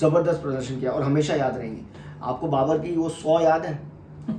ज़बरदस्त प्रदर्शन किया और हमेशा याद रहेंगी। आपको बाबर की वो 100 याद है?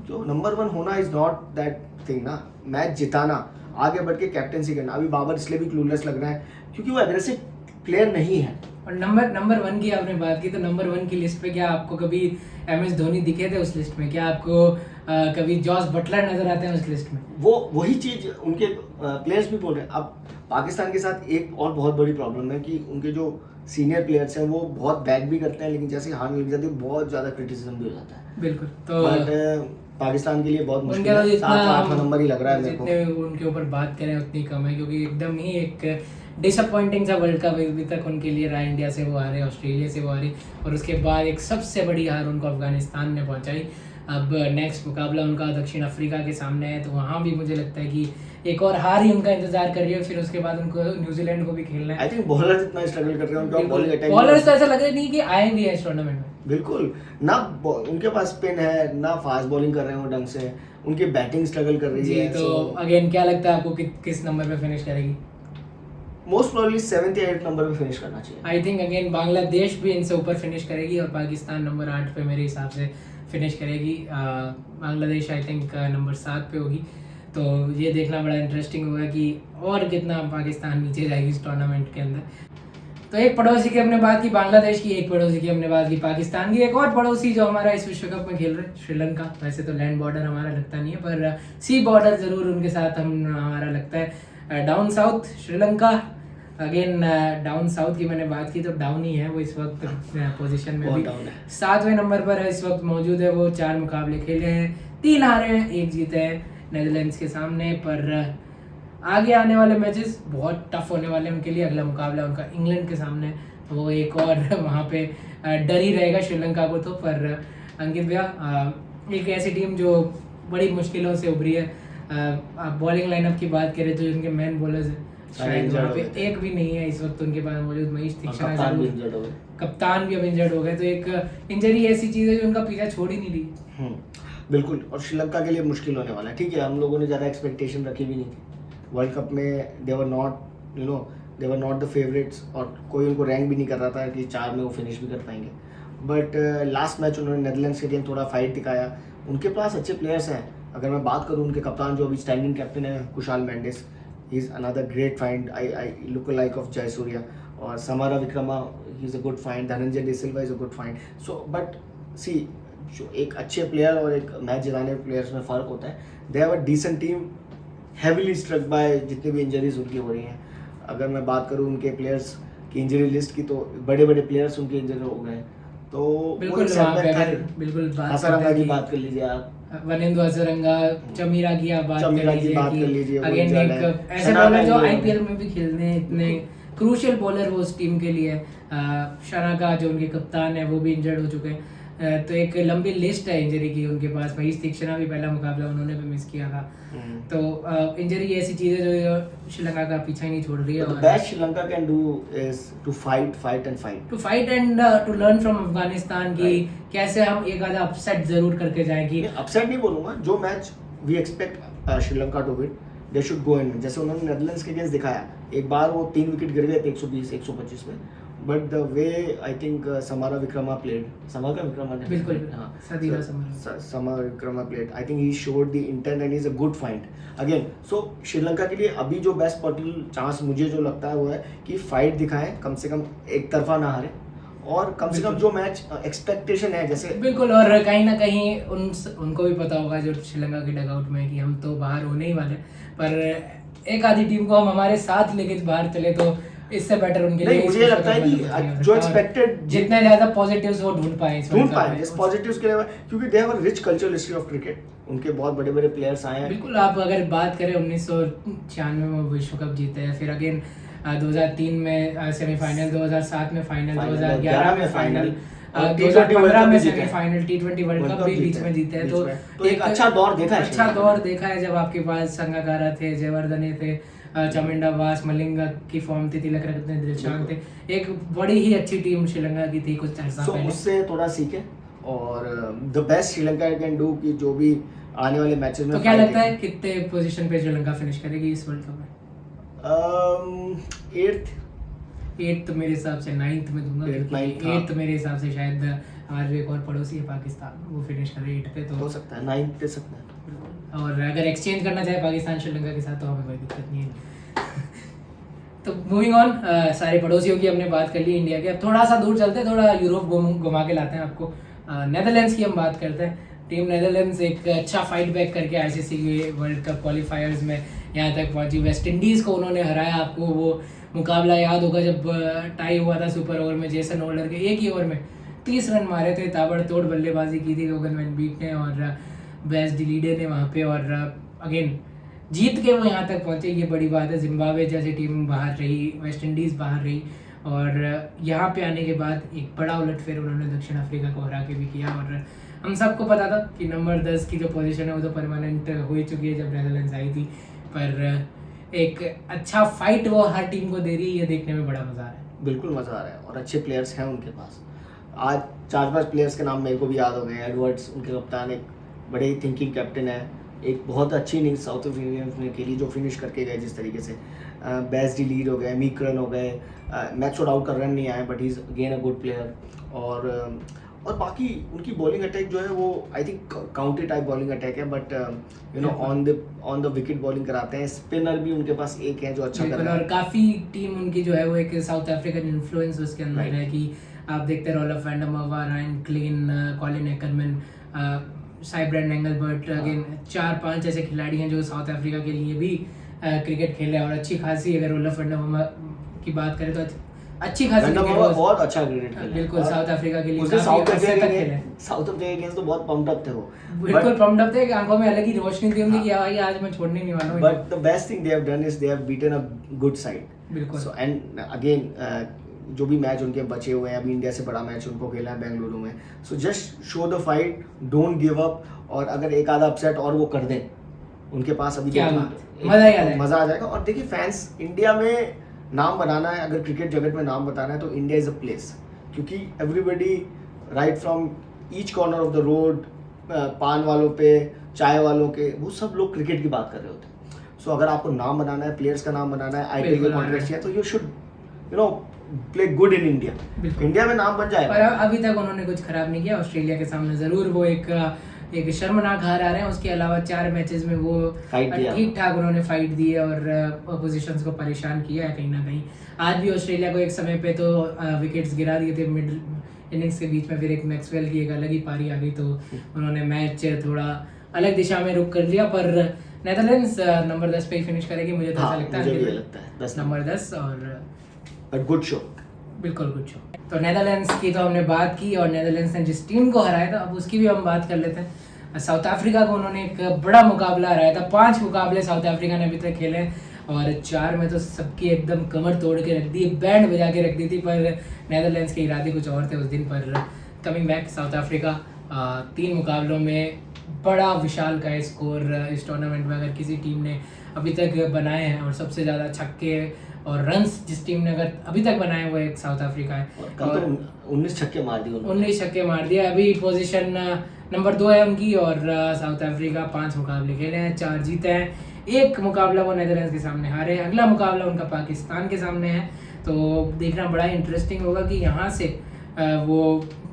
जो नंबर 1 होना इज़ नॉट दैट थिंग ना, मैच जिताना, आगे बढ़ के कैप्टेंसी करना। अभी बाबर इसलिए भी क्लूलेस लग रहा है क्योंकि वो एग्रेसिव प्लेयर नहीं है। और नंबर 1 की आपने बात की, तो नंबर 1 की लिस्ट पे क्या आपको कभी MS धोनी दिखे थे उस लिस्ट में? क्या आपको कभी जॉस बटलर नजर आते हैं उस लिस्ट में? वो वही चीज़ उनके प्लेयर्स भी बोल रहे हैं। अब पाकिस्तान के साथ एक और बहुत बड़ी प्रॉब्लम है कि उनके जो सीनियर प्लेयर्स हैं वो बहुत बैक भी करते हैं, लेकिन जैसे हार लग जाती है बहुत ज़्यादा क्रिटिसिज्म भी हो जाता है। बिल्कुल। तो बट पाकिस्तान के लिए बहुत मुश्किल उनका तो है। जितना 7-8 नंबर ही लग रहा है मेरे को। जितने उनके ऊपर बात करें उतनी कम है, क्योंकि एकदम ही एक डिसअपॉइंटिंग सा वर्ल्ड कप अभी तक उनके लिए रहा। इंडिया से वो हारे, ऑस्ट्रेलिया से वो हारे, और उसके बाद एक सबसे बड़ी हार उनको अफगानिस्तान ने पहुंचाई। अब नेक्स्ट मुकाबला उनका दक्षिण अफ्रीका के सामने है, तो वहाँ भी मुझे लगता है कि एक और हार ही उनका इंतजार कर रही है। फिर उसके बाद उनको न्यूजीलैंड को भी खेलना है। आई थिंक बॉलर इतना स्ट्रगल कर रहे हैं, उनका बॉलिंग अटैक बॉलर्स तो ऐसा लग रहा नहीं कि आए भी है इस टूर्नामेंट में। बिल्कुल ना, उनके पास स्पिन है ना, फास्ट बॉलिंग कर रहे हैं वो ढंग से, उनकी बैटिंग स्ट्रगल कर रही जी। है। तो अगेन क्या लगता है आपको किस नंबर पे फिनिश करेगी? मोस्ट प्रोबेबली 7th या 8th नंबर पे फिनिश करना चाहिए। आई थिंक अगेन बांग्लादेश भी इनसे ऊपर फिनिश करेगी और पाकिस्तान नंबर 8 पे मेरे हिसाब से फिनिश करेगी। बांग्लादेश आई थिंक नंबर 7 पे होगी। तो ये देखना बड़ा इंटरेस्टिंग होगा कि और कितना पाकिस्तान नीचे जाएगी इस टूर्नामेंट के अंदर। तो एक पड़ोसी की हमने बात की बांग्लादेश की, एक पड़ोसी की हमने बात की पाकिस्तान की। एक और पड़ोसी जो हमारा इस विश्व कप में खेल रहे हैं श्रीलंका। वैसे तो लैंड बॉर्डर हमारा लगता नहीं है, पर सी बॉर्डर ज़रूर उनके साथ हमारा लगता है। Down south Sri Lanka, again down south की मैंने बात की तो डाउन ही है वो इस वक्त पोजीशन में। बहुत भी डाउन है। 7वें नंबर पर है इस वक्त मौजूद है। वो 4 मुकाबले खेले हैं, 3 हारे हैं, 1 जीते हैं नेदरलैंड्स के सामने। पर आगे आने वाले मैचेस बहुत टफ होने वाले हैं उनके लिए। अगला मुकाबला उनका इंग्लैंड के सामने, तो वो एक और वहाँ पे डर ही रहेगा श्रीलंका को। तो पर अंकित भैया, एक ऐसी टीम जो बड़ी मुश्किलों से उभरी है, बॉलिंग लाइनअप की बात करें तो उनके मेन बॉलर्स शायद वहाँ पे एक भी नहीं है इस वक्त उनके पास मौजूद। मनीष तीक्ष्ण कप्तान भी अब इंजर्ड हो गए। तो एक इंजरी ऐसी चीज़ है जो उनका पीछा छोड़ ही नहीं रही। बिल्कुल। और श्रीलंका के लिए मुश्किल होने वाला है। ठीक है, हम लोगों ने ज़्यादा एक्सपेक्टेशन रखी भी नहीं थी वर्ल्ड कप में। दे वर नॉट द फेवरेट्स, और कोई उनको रैंक भी नहीं कर रहा था कि 4 में वो फिनिश भी कर पाएंगे। बट लास्ट मैच उन्होंने नेदरलैंड्स के अगेंस्ट थोड़ा फाइट दिखाया। उनके पास अच्छे प्लेयर्स हैं। अगर मैं बात करूँ उनके कप्तान जो अभी स्टैंडिंग कैप्टन है Kusal Mendis, he is another great find. I look like of Jayasuriya. और Samarawickrama, he is a good find. Dhananjaya de Silva is a good find. So but see, जो एक अच्छे प्लेयर और एक मैच जिताने प्लेयर्स में फ़र्क होता है। They have a decent team, heavily struck by जितनी भी इंजरीज उनकी हो रही हैं। अगर मैं बात करूँ उनके प्लेयर्स की इंजरी लिस्ट की, तो बड़े बड़े प्लेयर्स उनके इंजरी हो गए। तो बिल्कुल बिल्कुल हसरंगा की बात कर लीजिए आप, वनेंदु हसरंगा, चमीरा की आप बात कर लीजिए। अगेन एक एक ऐसे बॉलर जो IPL में भी खेलते हैं, इतने क्रूशियल बॉलर वो उस टीम के लिए। शनाका जो उनके कप्तान है वो भी इंजर्ड हो चुके हैं। तो एक लंबी लिस्ट है इंजरी की उनके पास। महेश तीक्ष्णा भी पहला मुकाबला उन्होंने भी मिस किया था। तो इंजरी ऐसी चीज़ है जो श्रीलंका का पीछा ही नहीं छोड़ रही है। The best Sri Lanka can do is to fight and to fight and to learn from Afghanistan की कैसे हम एक आधा अपसेट जरूर करके जाएं कि अपसेट नहीं बोलूंगा, जो match we expect Sri Lanka to win they should go and win. जैसे उन्होंने नेदरलैंड्स के अगेंस्ट दिखाया, एक बार वो 3 विकेट गिर गए थे 120-125 में, but the way I think Samarawickrama played, Samarawickrama ने बिल्कुल हाँ Sadeera Samarawickrama played, I think he showed the intent and is a good find again. So Sri Lanka के लिए अभी जो बेस्ट पॉसिबल चांस मुझे जो लगता है वो है कि फाइट दिखाएं, कम से कम एक तरफा ना हारे, और कम से कम जो मैच एक्सपेक्टेशन है जैसे बिल्कुल। और कहीं ना कहीं उनको भी पता होगा जो श्रीलंका के डगआउट में कि हम तो बाहर होने ही वाले, पर एक आधी टीम को हम हमारे साथ लेके बाहर चले तो इससे बेटर उनके लिए। मुझे लगता है कि जो एक्सपेक्टेड जितने ज्यादा पॉजिटिव्स वो ढूंढ पाए इस पॉजिटिव्स के लिए, क्योंकि दे have a rich cultural history of cricket, उनके बहुत बड़े बड़े प्लेयर्स आए हैं। बिल्कुल। आप अगर बात करें 1996 में वो विश्व कप जीते हैं, फिर अगेन 2003 में सेमीफाइनल, 2007 में फाइनल, 2011 में फाइनल, 2015 में सेमीफाइनल, T20 वर्ल्ड कप भी बीच में जीते हैं। तो एक अच्छा दौर देखा है जब आपके पास संगाकारा थे, जयवर्धने थे, चामुंडा वास, मलिंगा की फॉर्म थी, तिलक रत्ने, दिलशान थे। एक बड़ी ही अच्छी टीम श्रीलंका की थी कुछ अर्सा पहले। उससे थोड़ा सीखे और the best Sri Lanka can do कि जो भी आने वाले मैचेस में। तो क्या लगता है कितने पोजीशन पे श्रीलंका फिनिश करेगी इस वर्ल्ड कप में? 8th मेरे हिसाब से, 9th में दूंगा। 8th मेरे हिसाब से शायद हमारे जो एक और पड़ोसी है पाकिस्तान, वो फिनिश करे 8 पे, तो हो सकता है 9th दे सकता है। और अगर एक्सचेंज करना चाहे पाकिस्तान श्रीलंका के साथ तो हमें कोई दिक्कत नहीं है। तो मूविंग ऑन, सारे पड़ोसियों की हमने बात कर ली इंडिया के। अब थोड़ा सा दूर चलते हैं, थोड़ा यूरोप घुमा के लाते हैं आपको। नेदरलैंड्स की हम बात करते हैं। टीम नेदरलैंड्स एक अच्छा फाइट बैक करके आईसीसी के वर्ल्ड कप क्वालिफायर्स में यहाँ तक पहुंची। वेस्ट इंडीज़ को उन्होंने हराया। आपको वो मुकाबला याद होगा जब टाई हुआ था सुपर ओवर में, जेसन होल्डर के एक ही ओवर में 30 रन मारे थे, ताबड़तोड़ बल्लेबाजी की थी लोगन वैनबीट ने और बेस डिलीडे ने वहाँ पे, और अगेन जीत के वो यहाँ तक पहुँचे, ये बड़ी बात है। जिम्बाब्वे जैसी टीम बाहर रही, वेस्ट इंडीज़ बाहर रही, और यहाँ पे आने के बाद एक बड़ा उलटफेर उन्होंने दक्षिण अफ्रीका को हरा के भी किया। और हम सबको पता था कि नंबर 10 की जो पोजीशन है वो तो परमानेंट हो ही चुकी है जब नेदरलैंड्स आई थी, पर एक अच्छा फाइट वो हर टीम को दे रही है, ये देखने में बड़ा मज़ा आ रहा है। बिल्कुल मज़ा आ रहा है और अच्छे प्लेयर्स हैं उनके पास। आज 4-5 प्लेयर्स के नाम मेरे को भी याद हो गए। एडवर्ड्स उनके कप्तान, एक बड़े ही थिंकिंग कैप्टन है, एक बहुत अच्छी इनिंग्स साउथ अफ्रीका ने खेली जो फिनिश करके गए जिस तरीके से। बेस डी लीड हो गए, मीकरन हो गए, मैक्सवेल आउट का रन नहीं आए but he is again a good player. और बाकी उनकी बॉलिंग अटैक जो है वो I think county type bowling attack है, but you know on the wicket bowling कराते हैं। स्पिनर भी उनके पास एक है जो अच्छा कर रहा है। और काफ़ी टीम उनकी जो है वो एक साउथ अफ्रीकन इन्फ्लुएंस उसके अंदर है कि आप देखते हैं Roelof van der Merwe, Ryan Klein, Colin Ackermann, Sybrand Engelbrecht, again 4-5 ऐसे खिलाड़ी हैं जो साउथ अफ्रीका के लिए भी क्रिकेट खेल रहे हैं और अच्छी खासी। अगर रोलफ वैन डर मर्वा की बात करें तो अच्छी खासी बहुत अच्छा क्रिकेट खेला। बिल्कुल साउथ अफ्रीका के लिए साउथ अफ्रीका के तो बहुत पम्प्ड अप थे वो, बिल्कुल पम्प्ड अप थे, आंखों में अलग ही रोशनी थी उनकी कि भाई आज मैं छोड़ने नहीं वाला हूं। But the best thing they have done is they have beaten a good side. बिल्कुल। सो एंड अगेन जो भी मैच उनके बचे हुए हैं, अभी इंडिया से बड़ा मैच उनको खेला है बेंगलुरु में। So just show the fight, don't give up, और अगर एक आधा अपसेट और वो कर दें उनके पास अभी मजा आ जाएगा। और देखिए फैंस, इंडिया में नाम बनाना है, अगर क्रिकेट जगत में नाम बताना है तो इंडिया इज़ अ प्लेस, क्योंकि everybody right from each corner of the road, पान वालों पे, चाय वालों के, वो सब लोग क्रिकेट की बात कर रहे होते हैं। सो अगर आपको नाम बनाना है, प्लेयर्स का नाम बनाना है, आईपीएल के कॉन्ट्रैक्ट है, तो you should you know play good in India. India में नाम बन जाएगा। पर अभी तक उन्होंने कुछ खराब नहीं किया। ऑस्ट्रेलिया के सामने जरूर वो एक शर्मनाक हार आ रहे हैं, उसके अलावा 4 मैचेस में वो ठीक ठाक उन्होंने फाइट दी है और अपोजिशंस को परेशान किया है कहीं ना कहीं। आज भी ऑस्ट्रेलिया को एक समय पे तो विकेट्स गिरा दिए थे मिड इनिंग्स के बीच में, फिर एक मैक्सवेल की एक अलग ही पारी आ गई तो उन्होंने मैच थोड़ा अलग दिशा में रुख कर लिया। पर नेदरलैंड्स नंबर 10 पे ही फिनिश करेगी, मुझे तो ऐसा लगता है नंबर 10 और गुड शो, बिल्कुल गुड शो। तो नेदरलैंड्स की तो हमने बात की और नेदरलैंड्स ने जिस टीम को हराया था अब उसकी भी हम बात कर लेते हैं। साउथ अफ्रीका को उन्होंने एक बड़ा मुकाबला हराया था। 5 मुकाबले साउथ अफ्रीका ने अभी तक खेले और 4 में तो सबकी एकदम कमर तोड़ के रख दी, बैंड बजा के रख दी थी, पर नेदरलैंड्स के इरादे कुछ और थे उस दिन। पर कमिंग बैक साउथ अफ्रीका 3 मुकाबलों में बड़ा विशाल का स्कोर इस टूर्नामेंट में अगर किसी टीम ने अभी तक बनाए हैं, और सबसे ज़्यादा छक्के और रन्स जिस टीम ने अगर अभी तक बनाए हैं वो एक साउथ अफ्रीका है। और कल तो 19 छक्के मार दिए उन्होंने। 19 छक्के मार दिया। अभी पोजीशन नंबर 2 है उनकी, और साउथ अफ्रीका 5 मुकाबले खेले हैं, 4 जीते हैं, 1 मुकाबला वो नेदरलैंड्स के सामने हारे। अगला मुकाबला उनका पाकिस्तान के सामने है, तो देखना बड़ा इंटरेस्टिंग होगा कि यहाँ से वो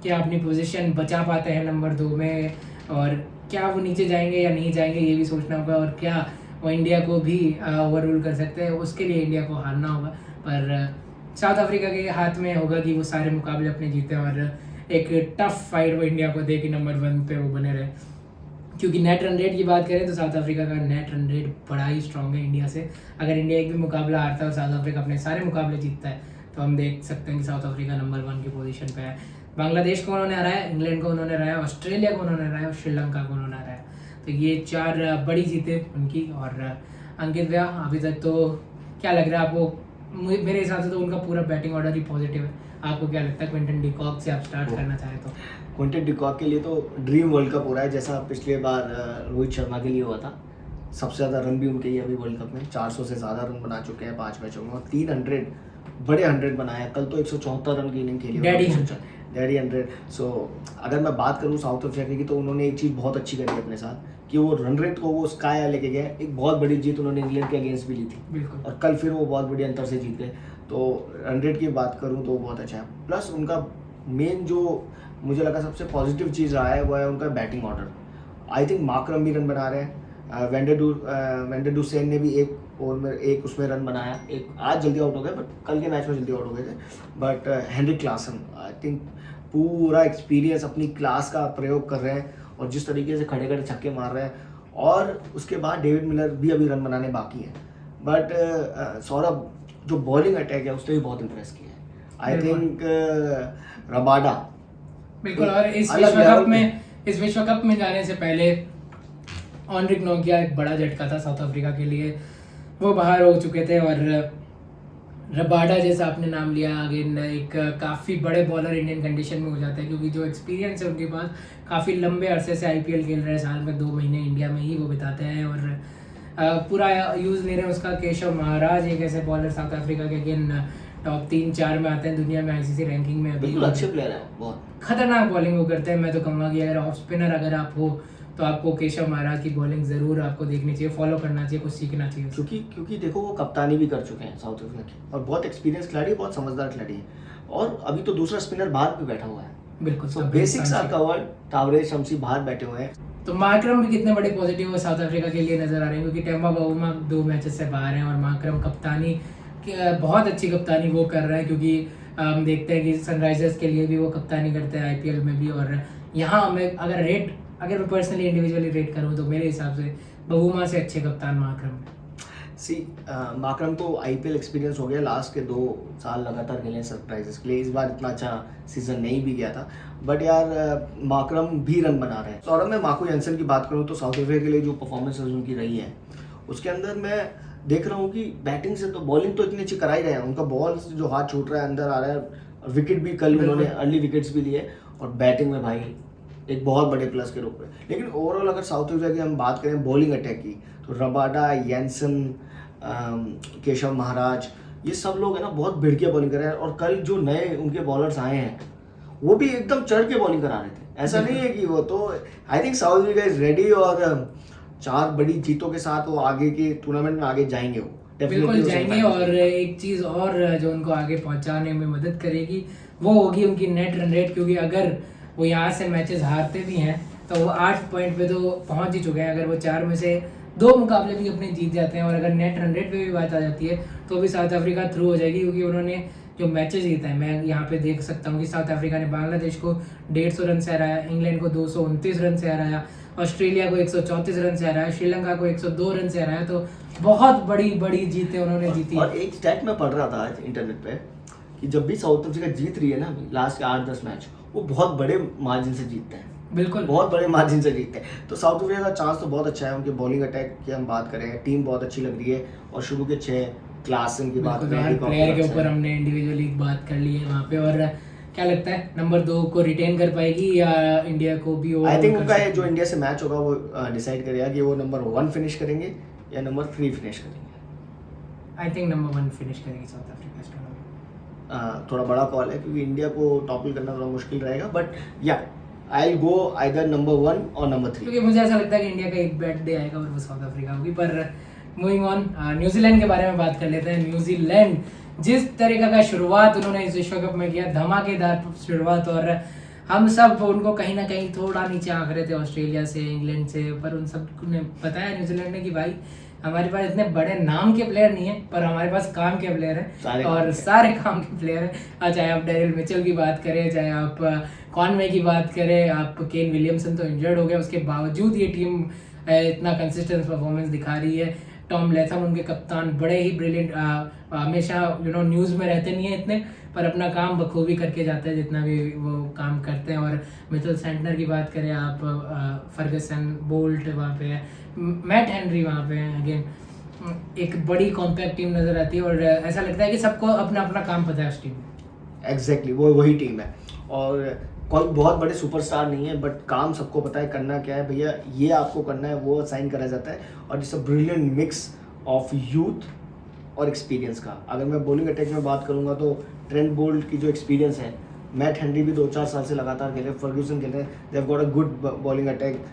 क्या अपनी पोजीशन बचा पाते हैं नंबर 2 में, और क्या वो नीचे जाएंगे या नहीं जाएंगे ये भी सोचना होगा, और क्या वो इंडिया को भी ओवररूल कर सकते हैं। उसके लिए इंडिया को हारना होगा, पर साउथ अफ्रीका के हाथ में होगा कि वो सारे मुकाबले अपने जीते और एक टफ फाइट वो इंडिया को दे कि नंबर 1 पे वो बने रहे। क्योंकि नेट रन रेट की बात करें तो साउथ अफ्रीका का नेट रन रेट बड़ा ही स्ट्रॉन्ग है इंडिया से। अगर इंडिया एक भी मुकाबला हारता है और साउथ अफ्रीका अपने सारे मुकाबले जीतता है तो हम देख सकते हैं कि साउथ अफ्रीका नंबर 1 की पोजीशन पे है। बांग्लादेश को उन्होंने हराया, इंग्लैंड को उन्होंने हराया, ऑस्ट्रेलिया को उन्होंने हराया और श्रीलंका को उन्होंने हराया। तो ये 4 बड़ी जीते उनकी। और अंकित भैया, अभी तक तो क्या लग रहा है आपको? मेरे हिसाब से तो उनका पूरा बैटिंग ऑर्डर ही पॉजिटिव है। आपको क्या लगता है क्विंटन डी कॉक से आप स्टार्ट करना चाहें तो? क्विंटन डी कॉक के लिए तो ड्रीम वर्ल्ड कप हो रहा है, जैसा पिछले बार रोहित शर्मा के लिए हुआ था। सबसे ज़्यादा रन भी उनके ही अभी वर्ल्ड कप में, 400 से ज़्यादा रन बना चुके हैं 5 मैचों में, और 300 बड़े 100 बनाए। कल तो 174 रन की इनिंग खेली, डैडी 100। सो अगर मैं बात करूँ साउथ अफ्रीका की, तो उन्होंने एक चीज़ बहुत अच्छी करी अपने साथ कि वो रन रेट को वो स्काई लेके गए। एक बहुत बड़ी जीत उन्होंने इंग्लैंड के अगेंस्ट भी ली थी, बिल्कुल, और कल फिर वो बहुत बड़ी अंतर से जीत गए। तो रन रेट की बात करूँ तो बहुत अच्छा है। प्लस उनका मेन जो मुझे लगा सबसे पॉजिटिव चीज़ रहा है वो है उनका batting order. I think Markram भी रन बना रहे हैं, वेंडर सेन ने भी एक ओवर में एक उसमें रन बनाया। एक आज जल्दी आउट हो गए, बट कल के मैच में जल्दी आउट हो गए थे। But Heinrich Klaasen I think पूरा एक्सपीरियंस अपनी क्लास का प्रयोग कर रहे हैं, और जिस तरीके से खड़े खड़े छक्के मार रहे हैं। और उसके बाद डेविड मिलर भी अभी रन बनाने बाकी है। बट सौरभ जो बॉलिंग अटैक है उसने भी बहुत इंप्रेस किया है। आई थिंक रबाडा बिल्कुल। और इस विश्व कप में जाने से पहले ऑनरिक नोकिया एक बड़ा झटका था साउथ अफ्रीका के लिए, वो बाहर हो चुके थे। और रबाडा जैसा आपने नाम लिया, अगेन एक काफ़ी बड़े बॉलर इंडियन कंडीशन में हो जाते हैं, क्योंकि जो एक्सपीरियंस है उनके पास, काफ़ी लंबे अरसे से आईपीएल खेल रहे हैं, साल में 2 महीने इंडिया में ही वो बिताते हैं, और पूरा यूज़ ले रहे हैं उसका। केशव महाराज एक ऐसे बॉलर साउथ अफ्रीका के अगेन टॉप 3-4 में आते हैं दुनिया में आईसीसी रैंकिंग में। अभी अच्छे प्लेयर है, बहुत खतरनाक बॉलिंग वो करते हैं। मैं तो कहूँगा कि अगर ऑफ स्पिनर अगर आप हो तो आपको केशव महाराज की बॉलिंग ज़रूर आपको देखनी चाहिए, फॉलो करना चाहिए, कुछ सीखना चाहिए। क्योंकि देखो वो कप्तानी भी कर चुके हैं साउथ अफ्रीका की, और बहुत एक्सपीरियंस खिलाड़ी, बहुत समझदार खिलाड़ी है। और अभी तो दूसरा स्पिनर बाहर भी बैठा हुआ है, बिल्कुल। तो बेसिक्स आर कवर्ड। तावरेज शमसी बाहर बैठे हुए हैं। तो मार्करम भी कितने बड़े पॉजिटिव साउथ अफ्रीका के लिए नजर आ रहे हैं, क्योंकि टेम्बा बाउमा 2 मैचेस से बाहर हैं, और मार्करम कप्तानी बहुत अच्छी कप्तानी वो कर रहा है। क्योंकि हम देखते हैं कि सनराइजर्स के लिए भी वो कप्तानी करते हैं आईपीएल में भी। और यहाँ मैं अगर मैं पर्सनली इंडिविजुअली रेट करूँ तो मेरे हिसाब से बाउमा से अच्छे कप्तान मार्करम है। मार्करम को आईपीएल एक्सपीरियंस हो गया, लास्ट के 2 साल लगातार खेले सरप्राइजेस के लिए। इस बार इतना अच्छा सीजन नहीं भी गया था, बट यार मार्करम भी रन बना रहे हैं। और मैं मार्को जैनसन की बात करूं तो साउथ अफ्रीका के लिए जो परफॉर्मेंसेस उनकी रही है, उसके अंदर मैं देख रहा हूं कि बैटिंग से तो बॉलिंग तो इतनी अच्छी करा ही रहे हैं। उनका बॉल जो हाथ छूट रहा है, अंदर आ रहा है, विकेट भी कल उन्होंने अर्ली विकेट्स भी लिए, और बैटिंग में भाई एक बहुत बड़े प्लस के रूप में। लेकिन ओवरऑल अगर साउथ अफ्रीका की हम बात करें बॉलिंग अटैक की, तो रबाडा, जैनसन, केशव महाराज, ये सब लोग है ना बहुत भिड़के बॉलिंग कर रहे हैं। और कल जो नए उनके बॉलर्स आए हैं वो भी एकदम चढ़ के बॉलिंग करा रहे थे। ऐसा नहीं है कि वो तो I think south Africa is ready, और 4 बड़ी जीतों के साथ वो आगे के टूर्नामेंट में आगे जाएंगे, वो बिल्कुल जाएंगे। और एक चीज़ और जो उनको आगे पहुंचाने में मदद करेगी वो होगी उनकी नेट रन रेट। क्योंकि अगर वो यहाँ से मैचेस हारते भी हैं तो वो 8 पॉइंट पे तो पहुंच ही चुके हैं। अगर वो 4 में से 2 मुकाबले भी अपने जीत जाते हैं, और अगर नेट रन रेट पे भी बात आ जाती है तो भी साउथ अफ्रीका थ्रू हो जाएगी। क्योंकि उन्होंने जो मैचेस जीता है, मैं यहाँ पे देख सकता हूँ कि साउथ अफ्रीका ने बांग्लादेश को 150 रन से हराया, इंग्लैंड को 229 रन से हराया, ऑस्ट्रेलिया को 134 रन से हराया, श्रीलंका को 102 रन से हराया। तो बहुत बड़ी जीतें उन्होंने जीती। और एक स्टैट में पढ़ रहा था आज इंटरनेट पे कि जब भी साउथ अफ्रीका जीत रही है ना लास्ट के 8-10 मैच, वो बहुत बड़े मार्जिन से जीतते हैं। बिल्कुल, बहुत बड़े मार्जिन से जीतते हैं। तो साउथ अफ्रीका का चांस तो बहुत अच्छा है। उनके बॉलिंग अटैक की हम बात करें, टीम बहुत अच्छी लग रही है, और शुरू के 6 क्लास की बात करें, प्लेयर के ऊपर हमने इंडिविजुअली बात कर ली है वहाँ पे। और क्या लगता है नंबर 2 को रिटेन कर पाएगी या इंडिया को भी ओवर? आई थिंक उनका ये जो इंडिया से मैच होगा वो डिसाइड करेगा कि वो नंबर 1 फिनिश करेंगे या नंबर 3 फिनिश करेंगे। आई थिंक नंबर 1 फिनिश करेगी साउथ अफ्रीका इस टूर्नामेंट। थोड़ा बड़ा कॉल है क्योंकि इंडिया को टॉपल करना थोड़ा मुश्किल रहेगा, बट या I will go either number 1 और नंबर 3। क्योंकि मुझे ऐसा लगता है कि इंडिया का एक बैड डे आएगा और वो साउथ अफ्रीका होगी। पर मूविंग ऑन, न्यूजीलैंड के बारे में बात कर लेते हैं। न्यूजीलैंड जिस तरीके का शुरुआत उन्होंने इस विश्व कप में किया, धमाकेदार शुरुआत, और हम सब उनको कहीं ना कहीं थोड़ा नीचे आंक रहे थे ऑस्ट्रेलिया से, इंग्लैंड से, पर उन सब ने बताया न्यूजीलैंड ने कि भाई हमारे पास इतने बड़े नाम के प्लेयर नहीं है पर हमारे पास काम के प्लेयर हैं, और सारे काम के प्लेयर हैं। चाहे आप डेरिल मिचेल की बात करें, चाहे आप कॉनवे की बात करें, आप केन विलियमसन तो इंजर्ड हो गया, उसके बावजूद ये टीम इतना कंसिस्टेंट परफॉर्मेंस दिखा रही है। टॉम लेथम उनके कप्तान बड़े ही ब्रिलियंट, हमेशा न्यूज़ में रहते नहीं है इतने, पर अपना काम बखूबी करके जाते हैं जितना भी वो काम करते हैं। और मिचेल सेंटनर की बात करें आप, फर्गसन, बोल्ट वहाँ पे है, मैट हेनरी वहाँ पे है। अगेन एक बड़ी कॉम्पैक्ट टीम नज़र आती है और ऐसा लगता है कि सबको अपना अपना काम पता है उस टीम में। एग्जैक्टली वो वही टीम है और कोई बहुत बड़े सुपरस्टार नहीं है, बट काम सबको पता है करना क्या है। भैया ये आपको करना है, वो साइन करा जाता है, और it's a brilliant mix of youth और एक्सपीरियंस का। अगर मैं बॉलिंग अटैक में बात करूंगा तो ट्रेंट बोल्ट की जो एक्सपीरियंस है, मैट हेनरी भी 2-4 साल से लगातार खेले, फर्ग्यूसन खेले, they have got a good bowling attack,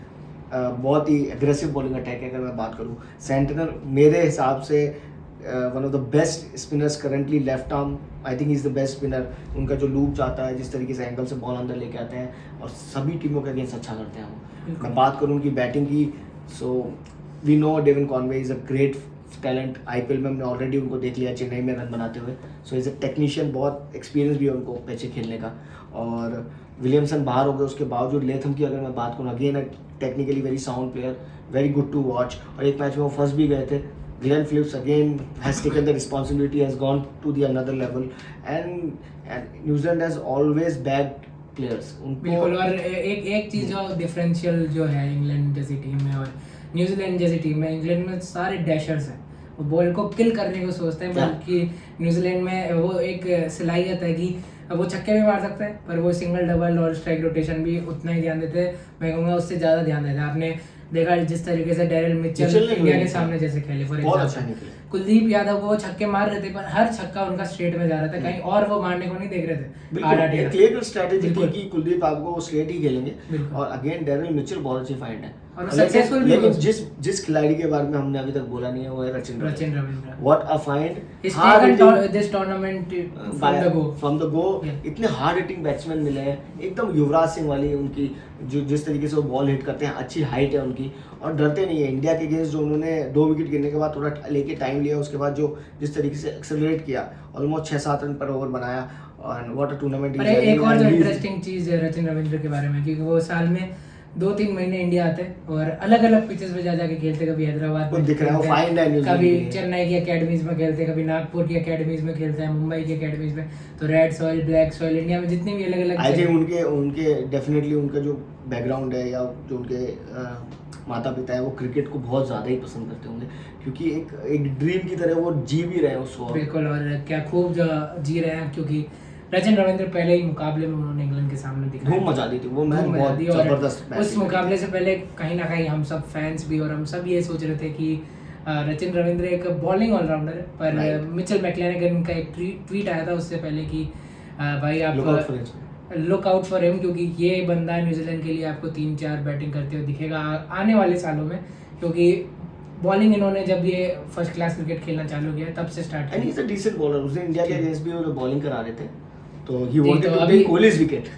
बहुत ही एग्रेसिव बॉलिंग अटैक है। अगर मैं बात करूँ सेंटिनल, मेरे हिसाब से one of the best spinners currently, left arm I think is the best spinner. उनका जो लूप जाता है, जिस तरीके से एंगल से बॉल अंदर लेके आते हैं, और सभी टीमों के अगेंस्ट अच्छा करते हैं वो। मैं बात करूँ उनकी बैटिंग की, so we know Devon Conway is a great talent. IPL में हमने ऑलरेडी उनको देख लिया चेन्नई में रन बनाते हुए, सो इज़ अ टेक्नीशियन, बहुत एक्सपीरियंस भी है उनको पैचे खेलने का। और विलियमसन बाहर हो गए, उसके बावजूद लेथम की अगर मैं बात करूँ, again technically very sound player, very good to watch, और एक मैच में वो फर्स्ट भी गए थे। Glenn Phillips again has taken the responsibility, has gone to the another level, and New Zealand has always backed players. बिल्कुल, और एक चीज़ जो डिफरेंशियल जो है इंग्लैंड जैसी टीम में और न्यूजीलैंड जैसी टीम में, इंग्लैंड में सारे डैशर्स हैं, वो बॉल को किल करने को सोचते हैं, बल्कि न्यूजीलैंड में वो एक सलाहियत है कि वो छक्के भी मार सकते हैं, पर वो सिंगल, डबल और स्ट्राइक रोटेशन भी उतना ही ध्यान देते हैं, मैं कहूँगा उससे ज़्यादा ध्यान देते हैं। आपने देखा जिस तरीके से डेरिल मिचेल इंडिया के सामने जैसे खेले, फॉर एग्जांपल कुलदीप यादव को छक्के मार रहे थे, पर हर छक्का उनका स्ट्रेट में जा रहा था, कहीं और वो मारने को नहीं देख रहे थे। क्लियर स्ट्रेटजी थी कि कुलदीप आपको स्ट्रेट ही खेलेंगे, और अगेन डेरिल मिचेल बहुत अच्छी फाइंड है और सक्सेसफुल भी। लेकिन जिस खिलाड़ी के बारे में हमने अभी तक बोला नहीं है वो है Rachin Ravindra. What a find, this tournament from the go. इतने हार्ड हिटिंग बैट्समैन मिले हैं, एकदम युवराज सिंह वाली उनकी जो जिस तरीके से वो बॉल हिट करते हैं, अच्छी हाइट है उनकी, और डरते नहीं है। इंडिया के अगेंस्ट जो उन्होंने 2 विकेट गिरने के बाद थोड़ा लेके टाइम लिया, उसके बाद जो जिस तरीके से एक्सेलरेट किया, ऑलमोस्ट 6-7 रन पर ओवर बनाया, और व्हाट अ टूर्नामेंट। एक और जो इंटरेस्टिंग चीज़ है रचिन रविंद्र के बारे में, क्योंकि वो साल में 2-3 महीने इंडिया आते और अलग अलग पिचेस पे जा जाके खेलते, कभी हैदराबाद में दिख रहा है, फाइंड है, कभी चेन्नई की एकेडमीज में खेलते, कभी नागपुर की एकेडमीज में खेलते हैं, मुंबई की एकेडमीज में। तो red soil, black soil, India में जितनी भी अलग अलग, आई थिंक उनके डेफिनेटली उनका जो बैकग्राउंड है या जो उनके माता पिता है, वो क्रिकेट को बहुत ज़्यादा ही पसंद करते होंगे, क्योंकि एक ड्रीम की तरह वो जी भी रहे हैं उस वक्त। बिल्कुल, और क्या खूब जी रहे हैं, क्योंकि रचिन रविंद्र पहले ही मुकाबले में उन्होंने इंग्लैंड के सामने दिखाया, धूम मचा दी थी वो मैच, बहुत जबरदस्त। उस मुकाबले से पहले कहीं ना कहीं हम सब फैंस भी और हम सब ये सोच रहे थे कि रचिन रविंद्र एक बॉलिंग ऑलराउंडर है, पर मिचेल मैक्लेनेगन का एक ट्वीट आया था उससे पहले कि भाई आप लुक आउट फॉर हिम, क्योंकि ये बंदा न्यूजीलैंड के लिए आपको 3-4 बैटिंग करते हुए दिखेगा आने वाले सालों में, क्योंकि बॉलिंग इन्होंने जब ये फर्स्ट क्लास क्रिकेट खेलना चालू किया तब से स्टार्ट किया। And he is a decent bowler, उसने इंडिया के अगेंस्ट भी वो बॉलिंग करा रहे थे, तो he wanted to take Kohli's wicket.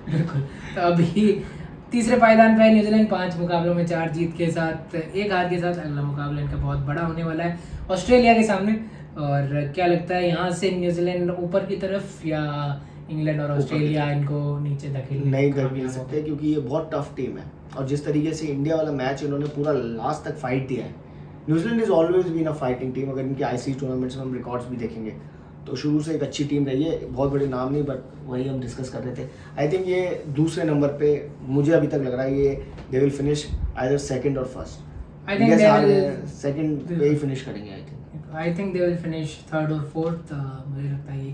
बिल्कुल, तो अभी तीसरे पायदान पे न्यूजीलैंड 5 मुकाबलों में 4 जीत के साथ, 1 हार के साथ। अगला मुकाबला इनका बहुत बड़ा होने वाला है ऑस्ट्रेलिया के सामने, और क्या लगता है यहाँ से न्यूजीलैंड ऊपर की तरफ या इंग्लैंड और ऑस्ट्रेलिया इनको नीचे नहीं धकेल सकते, क्योंकि ये बहुत टफ टीम है, और जिस तरीके से इंडिया वाला मैच इन्होंने पूरा लास्ट तक फाइट दिया है। New Zealand is always been a fighting team, अगर इनके आईसीसी टूर्नामेंट्स में हम रिकॉर्ड्स भी देखेंगे तो शुरू से एक अच्छी टीम रही है, बहुत बड़े नाम नहीं, बट वही हम डिस्कस कर रहे थे। आई थिंक ये दूसरे नंबर पे मुझे अभी तक लग रहा है ये they will finish either second और first. I think they will second पे ही फिनिश करेंगे। I think they will finish third और फोर्थ। मुझे लगता है ये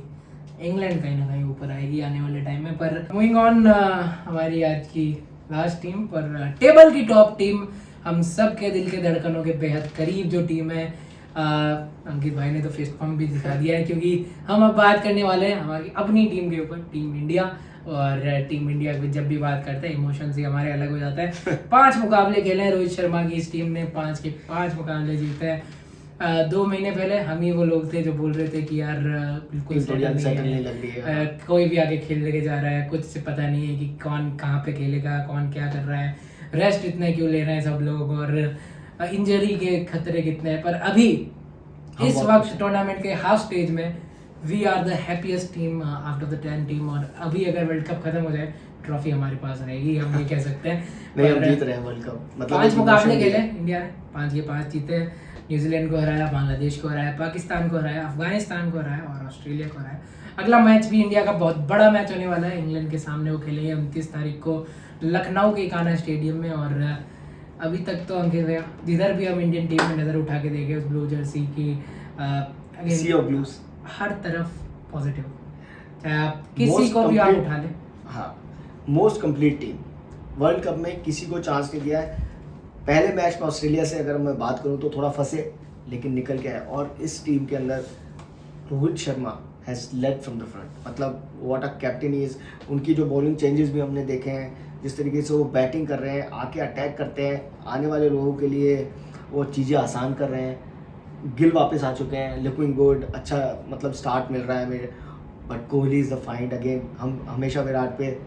इंग्लैंड कहीं ना कहीं ऊपर आएगी आने वाले टाइम में। पर मूविंग ऑन, हमारी आज की लास्ट टीम पर टेबल की टॉप टीम, हम सब के दिल के धड़कनों के बेहद करीब जो टीम है, अंकित भाई ने तो फिस्ट पंप भी दिखा दिया है, क्योंकि हम अब बात करने वाले हैं हमारी अपनी टीम के ऊपर, टीम इंडिया। और टीम इंडिया की जब भी बात करते हैं इमोशंस ही हमारे अलग हो जाता है। 5 मुकाबले खेले हैं रोहित शर्मा की इस टीम ने, 5 के 5 मुकाबले जीते हैं। 2 महीने पहले हम ही वो लोग थे जो बोल रहे थे कि यार बिल्कुल सेटल नहीं लग रही है, कोई भी आगे खेल लेके जा रहा है, कुछ से पता नहीं है कि कौन कहाँ पे खेलेगा, कौन क्या कर रहा है, रेस्ट इतने क्यों ले रहे हैं सब लोग, और इंजरी के खतरे कितने हैं। पर अभी इस वक्त टूर्नामेंट के हाफ स्टेज में we are the happiest team after the 10 team. और अभी अगर वर्ल्ड कप खत्म हो जाए ट्रॉफी हमारे पास रहेगी, हम ये कह सकते हैं। नहीं, हम जीत रहे हैं वर्ल्ड कप, मतलब 5 मुकाबले खेले इंडिया ने, 5 के 5 जीते। न्यूजीलैंड को हराया, बांग्लादेश को हराया, पाकिस्तान को हराया, अफगानिस्तान को हराया और ऑस्ट्रेलिया को हराया। अगला मैच भी इंडिया का बहुत बड़ा मैच होने वाला है, इंग्लैंड के सामने वो खेलेंगे 29 तारीख को लखनऊ के कान्हा स्टेडियम में। और अभी तक तो अंकित भैया जिधर भी हम इंडियन टीम में नज़र उठा के देखे उस ब्लू जर्सी की सी ऑफ ब्लूज हर तरफ पॉजिटिव, चाहे आप किसी को भी आप उठा लें। हाँ, most complete team, world cup में किसी को चांस नहीं दिया है। पहले मैच में ऑस्ट्रेलिया से अगर मैं बात करूं तो थोड़ा फंसे, लेकिन निकल के आए। और इस टीम के अंदर Rohit Sharma has led from the front, मतलब व्हाट अ कैप्टन इज। उनकी जो बॉलिंग चेंजेस भी हमने देखे हैं, जिस तरीके से वो बैटिंग कर रहे हैं, आके अटैक करते हैं, आने वाले लोगों के लिए वो चीज़ें आसान कर रहे हैं। गिल वापस आ चुके हैं, लुकिंग गुड, अच्छा मतलब स्टार्ट मिल रहा है मेरे। But Kohli is the find again. हम हमेशा विराट पे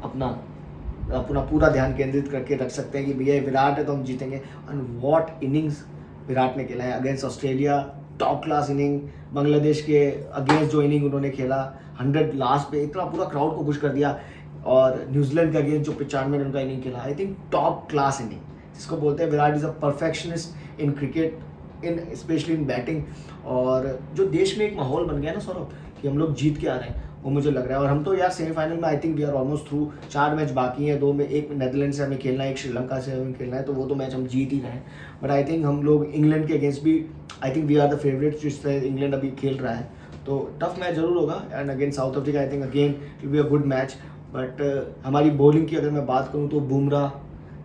अपना पूरा ध्यान केंद्रित करके रख सकते हैं कि भैया विराट है तो हम जीतेंगे। एंड व्हाट इनिंग्स विराट ने खेला है against Australia, top class inning. Bangladesh के अगेंस्ट जो इनिंग उन्होंने खेला 100 लास्ट पे, इतना पूरा क्राउड को खुश कर दिया। और न्यूजीलैंड के अगेंस्ट जो 95 रन का इनिंग खेला, I think top class inning, जिसको बोलते हैं Virat is a perfectionist in cricket, in specially in batting. और जो देश में एक माहौल बन गया ना सौरभ कि हम लोग जीत के आ रहे हैं, वो मुझे लग रहा है। और हम तो यार सेमीफाइनल में I think we are almost through. 4 match बाकी हैं, 2 में एक नेदरलैंड से हमें खेलना है, एक श्रीलंका से हमें खेलना है, तो वो तो मैच हम जीत ही रहे हैं। बट आई थिंक हम लोग इंग्लैंड के अगेंस्ट भी I think we are the favourites, जिससे इंग्लैंड अभी खेल रहा है, तो टफ मैच जरूर होगा। And against South Africa I think again it will be a good match. But हमारी बॉलिंग की अगर मैं बात करूँ तो बुमराह,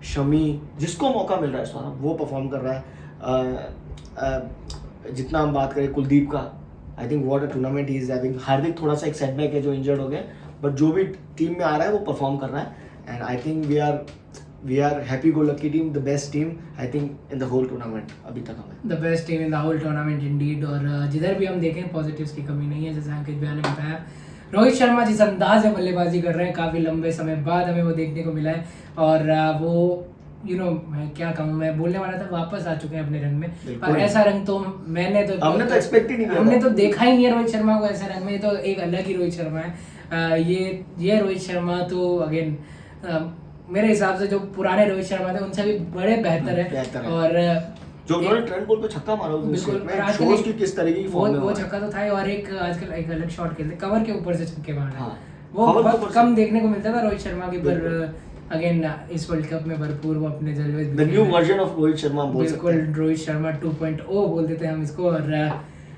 शमी, जिसको मौका मिल रहा है सौरभ वो परफॉर्म कर रहा है। जितना हम बात करें कुलदीप का, I think what a tournament he is having. Hardik थोड़ा सा एक सेटबैक है जो इंजर्ड हो गए, बट जो भी टीम में आ रहा है वो परफॉर्म कर रहा है। And I think we are happy go lucky team, the best team I think in the whole tournament अभी तक हमें। The best team in the whole tournament indeed. और जिधर भी हम देखें पॉजिटिव्स की कमी नहीं है, जैसे अंकित भैया ने बताया। रोहित शर्मा जिस अंदाज से बल्लेबाजी कर रहे हैं, काफ़ी लंबे समय बाद हमें वो देखने को मिला है। और वो मैं क्या कहूँ, मैं बोलने वाला था वापस आ चुके हैं अपने रंग में। और ऐसा रंग तो हमने तो एक्सपेक्ट ही नहीं किया, हमने तो देखा ही नहीं है रोहित शर्मा को ऐसे रंग में। तो एक अलग ही रोहित शर्मा है। ये रोहित शर्मा तो अगेन मेरे हिसाब से जो पुराने रोहित शर्मा थे उनसे भी बड़े बेहतर है। और जो उन्होंने ट्रेंड बॉल पे छक्का मारा बिल्कुल की किस तरीके की फॉर्म में वो छक्का तो था ही। और एक आजकल एक अलग शॉट खेलते कवर के ऊपर से छक्के मारना, वो बहुत कम देखने को मिलता था रोहित शर्मा के। पर अगेन इस वर्ल्ड कप में भरपूर वो अपने जलवे, the new version of Rohit Sharma बोल सकते हैं। बिल्कुल रोहित शर्मा 2.0 बोल देते हैं हम इसको। और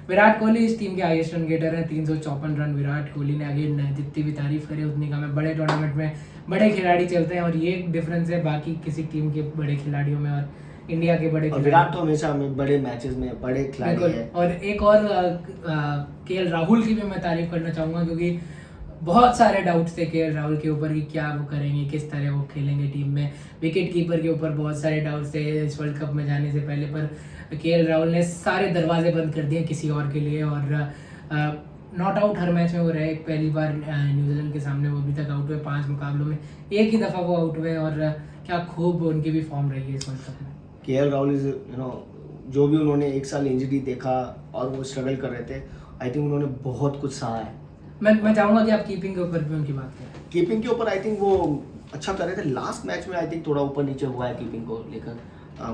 विराट कोहली इस टीम के हाईएस्ट रन गेटर हैं, 354 रन विराट कोहली ने। अगेन जितनी भी तारीफ करे उतनी कम है। बड़े टूर्नामेंट में बड़े खिलाड़ी चलते हैं, और ये डिफरेंस है बाकी किसी टीम के बड़े खिलाड़ियों में और इंडिया के बड़े। विराट तो हमेशा हमें बड़े मैचेस में बड़े खिलाड़ी हैं। और एक और केएल राहुल की भी मैं तारीफ करना चाहूँगा, क्योंकि बहुत सारे डाउट्स थे केएल राहुल के ऊपर कि क्या वो करेंगे, किस तरह वो खेलेंगे टीम में। विकेट कीपर के ऊपर बहुत सारे डाउट्स थे इस वर्ल्ड कप में जाने से पहले, पर केएल राहुल ने सारे दरवाजे बंद कर दिए किसी और के लिए। और नॉट आउट हर मैच में वो रहे। पहली बार न्यूजीलैंड के सामने वो अभी तक आउट हुए 5 मुकाबलों में, एक ही दफ़ा वो आउट हुए। और क्या खूब उनकी भी फॉर्म रही है इस वर्ल्ड कप में। केएल राहुल इज जो भी उन्होंने 1 साल इंजरी देखा और वो स्ट्रगल कर रहे थे, आई थिंक उन्होंने बहुत कुछ सहा है। मैं चाहूँगा कि आप कीपिंग के ऊपर भी उनकी बात करें। कीपिंग के ऊपर आई थिंक वो अच्छा कर रहे थे। लास्ट मैच में आई थिंक थोड़ा ऊपर नीचे हुआ है कीपिंग को लेकर,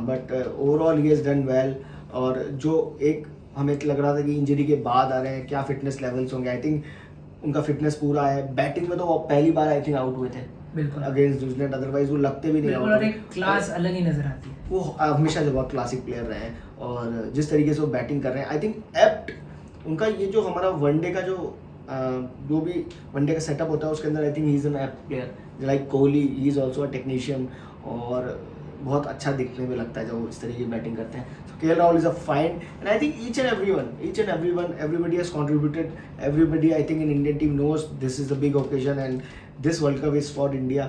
but overall he has done well. और जो एक हमें लग रहा था कि इंजरी के बाद आ रहे हैं, क्या फिटनेस लेवल्स होंगे, आई थिंक उनका फिटनेस पूरा है। बैटिंग में तो वो पहली बार आई थिंक आउट हुए थे बिल्कुल अगेंस्ट न्यूजीलैंड, अदरवाइज वो लगते भी नहीं। और एक क्लास अलग ही नजर आती है। वो हमेशा जो बहुत क्लासिक प्लेयर रहे हैं, और जिस तरीके से वो बैटिंग कर रहे हैं आई थिंक एप्ट उनका ये जो हमारा वनडे का जो जो भी वनडे का सेटअप होता है उसके अंदर आई think he is an apt player, like Kohli he is also a technician, और बहुत अच्छा दिखने में लगता है जब वो इस तरीके की बैटिंग करते हैं. So KL Rahul is a find, and I think each and everyone, everybody has contributed. Everybody, I think, in Indian team knows this is a big occasion and this World Cup is for India.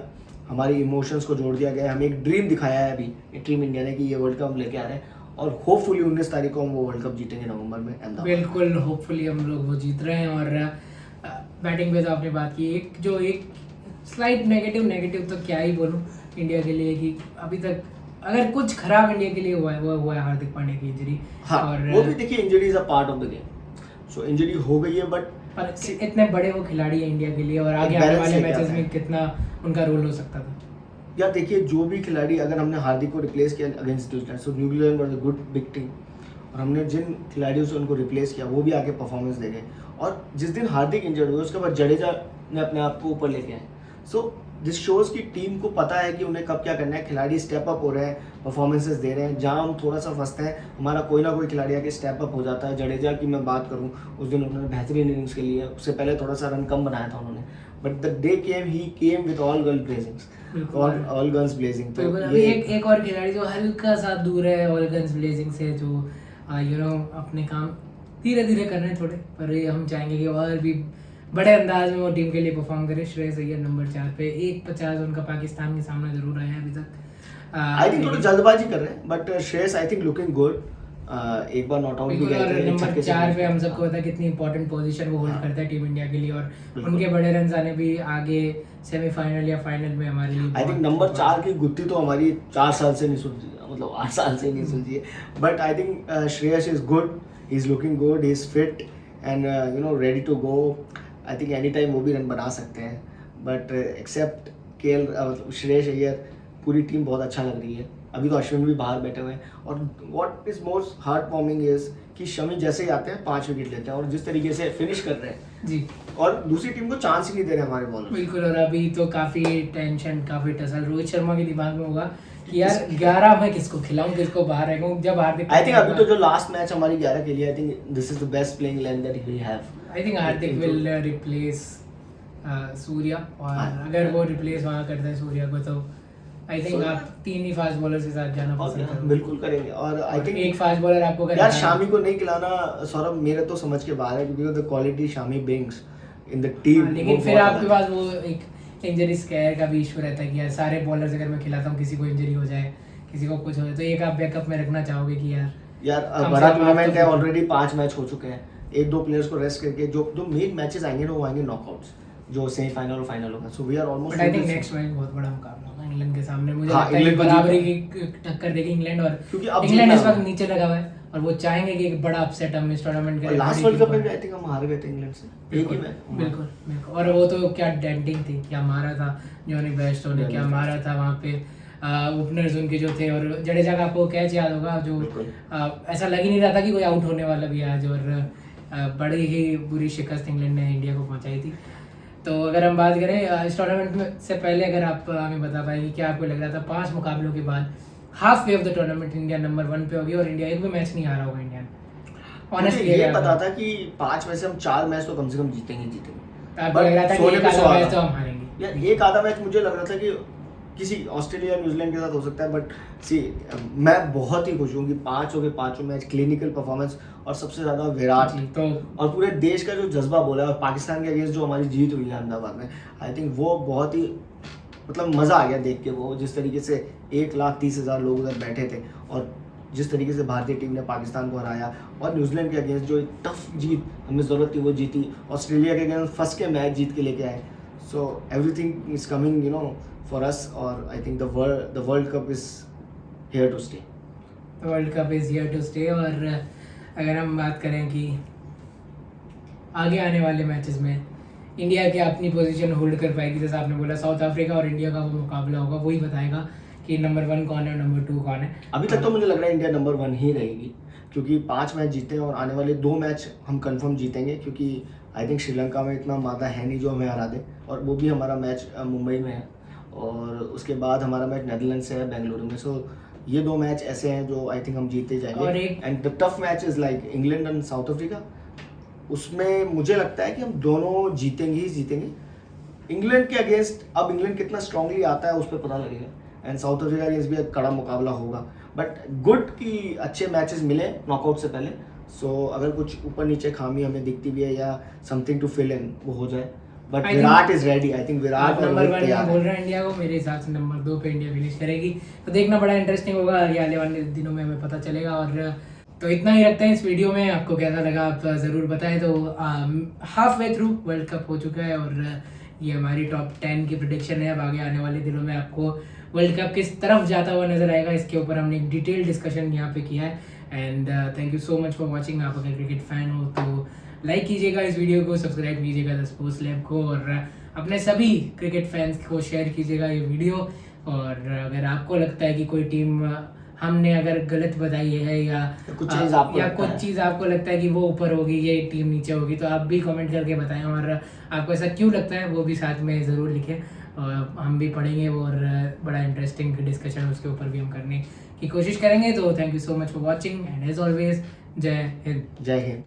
हमारी emotions को जोड़ दिया गया है. हमें एक dream दिखाया है अभी टीम इंडिया ने कि ये वर्ल्ड कप हम लेके आ रहे हैं, और होपफुली 19 तारीख को हम वो वर्ल्ड कप जीतेंगे नवंबर में अहमदाबाद. बिल्कुल, होपफुली हम लोग वो जीत रहे हैं. और बैटिंग पे तो आपने बात की, एक स्लाइट नेगेटिव तो क्या ही बोलूँ इंडिया के लिए, कि अभी तक अगर कुछ खराब इंडिया के लिए हुआ है वो हुआ है हार्दिक पांड्या की इंजरी. हाँ, और वो भी देखिए injury is a part of the game. So injury हो गई है, बट पर इतने बड़े वो खिलाड़ी है इंडिया के लिए, और आगे आने वाले मैचेस में कितना उनका रोल हो सकता था. यार देखिए, जो भी खिलाड़ी, अगर हमने हार्दिक को रिप्लेस किया against New Zealand, so New Zealand was a good big team, और हमने जिन खिलाड़ियों से उनको रिप्लेस किया वो भी आगे परफॉर्मेंस दे गए. और जिस दिन हार्दिक इंजर्ड हुए उसके बाद जडेजा ने अपने आप को ऊपर लेके आए. सो दिस शोज की टीम को पता है कि उन्हें कब क्या करना है. खिलाड़ी स्टेप अप हो रहे हैं, परफॉर्मेंसेस दे रहे हैं. जहाँ हम थोड़ा सा फंसते हैं, हमारा कोई ना कोई खिलाड़ी आके स्टेप अप हो जाता है. जडेजा की मैं बात करूँ, उस दिन उन्होंने बेहतरीन इनिंग्स के लिए, उससे पहले थोड़ा सा रन कम बनाया था उन्होंने, but the day came he came with all guns blazing. तो अभी एक और खिलाड़ी जो हल्का सा दूर है ऑल गन्स ब्लेजिंग से, जो अपने काम धीरे धीरे कर रहे हैं थोड़े, पर ये हम चाहेंगे कि और भी बड़े अंदाज में वो टीम के लिए परफॉर्म करे. श्रेयस अय्यर नंबर 4 पे 1.50 उनका पाकिस्तान के सामने जरूर आया है अभी तक. आई थिंक थोड़ा जल्दबाजी कर रहे हैं, but Shreyas I think looking good. एक बार नॉट आउट भी गए थे नंबर 4 पे हम सबको पता है कितनी इंपॉर्टेंट पोजीशन वो होल्ड करता है टीम इंडिया के लिए, और उनके बड़े रन आने भी आगे सेमीफाइनल या फाइनल में हमारे लिए. आई थिंक नंबर 4 की गुत्ती तो हमारी 4 साल से नहीं सुलझी, मतलब 8 साल से नहीं सुलझी है. But I think Shreyas is good, he is looking good, he is fit and ready to go. I think any time वो भी रन बना सकते हैं. बट एक्सेप्ट मतलब श्रेयस अय्यर, पूरी टीम बहुत अच्छा लग रही है. अभी तो अश्विन भी बाहर बैठे हुए हैं, और what is most heart warming is कि शमी जैसे ही आते हैं 5 विकेट लेते हैं, और जिस तरीके से फिनिश कर रहे हैं जी, और दूसरी टीम को चांस ही नहीं दे रहे हमारे बॉलर. बिल्कुल. और अभी तो काफी टेंशन, काफी टसल रोहित शर्मा के दिमाग में होगा कि यार 11 मैं किसको खिलाऊं, किसको बाहर रखूं. जब हार्दिक, आई थिंक अभी तो जो लास्ट मैच हमारी 11 के लिए, I think this is the best playing 11 that we have. I think Hardik will replace Surya, और अगर वो रिप्लेस वहाँ करता है सूर्या को, तो आई थिंक आप 3 ही फास्ट बॉलर के साथ जाना पसंद करोगे. बिल्कुल करेंगे. और आई थिंक एक फास्ट बॉलर आपको यार शामी को नहीं खिलाना सौरभ मेरे तो समझ के बाहर है, क्योंकि the quality Shami brings in the team. लेकिन फिर आपके पास वो एक इंजरी स्केयर का भी इशू रहता है कि यार सारे बॉलर्स अगर मैं खिलाता हूँ, किसी को इंजरी हो जाए, किसी को कुछ हो जाए, तो एक आप बैकअप में रखना चाहोगे कि यार बड़ा टूर्नामेंट है, ऑलरेडी 5 मैच हो चुके हैं. 1-2 प्लेयर्स को रेस्ट करके जो मेन मैचेस आएंगे ना, वो आएंगे नॉकआउट्स, जो सेमीफाइनल और फाइनल होगा. So we are almost, but I think next match बहुत बड़ा मुकाबला होगा इंग्लैंड के सामने. मुझे हाँ, लगता है कि बराबरी की टक्कर देगी इंग्लैंड, और क्योंकि अब इंग्लैंड इस वक्त नीचे लगा हुआ है, और वो चाहेंगे कि एक बड़ा अपसेट हम इस टूर्नामेंट करें. लास्ट वर्ल्ड कप में भी आई थिंक हम हार गए थे इंग्लैंड से, एक ही मैच. बिल्कुल. और वो तो क्या डेंटिंग थी, क्या मारा था जॉनी बेस्टो ने, क्या मारा था वहाँ पे ओपनर्स उनके जो थे. और जडेजा का आपको कैच याद होगा, जो ऐसा लग ही नहीं रहा था कि कोई आउट होने वाला भी आज, और बड़ी ही बुरी शिकस्त इंग्लैंड ने इंडिया को पहुंचाई थी. तो अगर हम बात करें इस टूर्नामेंट में से पहले, अगर आप हमें बता पाएंगे क्या आपको लग रहा था 5 मुकाबलों के बाद half way of the tournament India number 1 पे होगी, और इंडिया एक भी मैच नहीं हारा होगा इंडिया. ऑनेस्टली ये पता था कि 5 में से हम 4 मैच तो कम से कम जीतेंगे. आपको लग रहा था कि एक आधा मैच तो हम हारेंगे. यार एक आधा मैच मुझे लग रहा था कि किसी ऑस्ट्रेलिया न्यूजीलैंड के साथ हो सकता है, बट सी मैं बहुत ही खुश हूँ कि 5 हो गए 5 मैच, क्लिनिकल परफॉर्मेंस, और सबसे ज़्यादा विराट तो, और पूरे देश का जो जज्बा बोला है, और पाकिस्तान के अगेंस्ट जो हमारी जीत हुई है अहमदाबाद में, आई थिंक वो बहुत ही मतलब मज़ा आ गया देख के. वो जिस तरीके से 1,30,000 लोग उधर बैठे थे, और जिस तरीके से भारतीय टीम ने पाकिस्तान को हराया, और न्यूजीलैंड के अगेंस्ट जो एक टफ जीत हमें ज़रूरत थी वो जीती, ऑस्ट्रेलिया के अगेंस्ट फर्स्ट के मैच जीत के लेके आए. So everything is coming for us, or I think the World Cup is here to stay. The World Cup is here to stay. और अगर हम बात करें कि आगे आने वाले मैचेस में इंडिया की अपनी पोजीशन होल्ड कर पाएगी, जैसे आपने बोला साउथ अफ्रीका और इंडिया का वो मुकाबला होगा, वही बताएगा कि नंबर 1 कौन है और नंबर 2 कौन है. अभी तक तो मुझे लग रहा है इंडिया नंबर 1 ही रहेगी, क्योंकि 5 मैच जीते हैं, और आने वाले 2 मैच हम कंफर्म जीतेंगे, क्योंकि आई थिंक श्रीलंका में इतना मादा है नहीं जो हमें हरा दे, और वो भी हमारा मैच मुंबई में है, और उसके बाद हमारा मैच नेदरलैंड से है बेंगलुरु में. सो ये 2 मैच ऐसे हैं जो आई थिंक हम जीते जाएंगे. And the tough match is like England and south Africa. उसमें मुझे लगता है कि हम दोनों जीतेंगे ही जीतेंगे। इंग्लैंड के अगेंस्ट अब इंग्लैंड कितना स्ट्रांगली आता है उस पर पता लगेगा, एंड साउथ अफ्रीका अगेंस्ट भी एक कड़ा मुकाबला होगा। बट गुड कि अच्छे मैचेस मिले नॉकआउट से पहले। सो अगर कुछ ऊपर नीचे खामी हमें दिखती भी है या समथिंग टू फिल इन, वो हो जाए। But Virat is ready, I think Virat number 1 में बोल रहे हैं इंडिया को, मेरे हिसाब से नंबर 2 पे इंडिया फिनिश करेगी। तो देखना बड़ा इंटरेस्टिंग होगा, ये आने वाले दिनों में हमें पता चलेगा। और तो इतना ही रखते हैं इस वीडियो में, आपको कैसा लगा आप ज़रूर बताएं। तो half way through world cup हो चुका है और ये हमारी टॉप 10 की प्रेडिक्शन है। अब आगे आने वाले दिनों में आपको वर्ल्ड कप किस तरफ जाता हुआ नजर आएगा, इसके ऊपर हमने एक डिटेल डिस्कशन यहाँ पे किया है। And thank you so much for watching. आप अगर क्रिकेट फैन हो तो लाइक कीजिएगा इस वीडियो को, सब्सक्राइब कीजिएगा द स्पोर्ट्स लैब को, और अपने सभी क्रिकेट फैंस को शेयर कीजिएगा ये वीडियो। और अगर आपको लगता है कि कोई टीम हमने अगर गलत बताई है या कुछ चीज़ आपको या लगता कुछ है। चीज़ आपको लगता है कि वो ऊपर होगी ये टीम नीचे होगी, तो आप भी कमेंट करके बताएं। और आपको ऐसा क्यों लगता है वो भी साथ में ज़रूर लिखें, और हम भी पढ़ेंगे वो, और बड़ा इंटरेस्टिंग डिस्कशन उसके ऊपर भी हम करने की कोशिश करेंगे। तो thank you so much for watching, and as always जय हिंद। जय हिंद।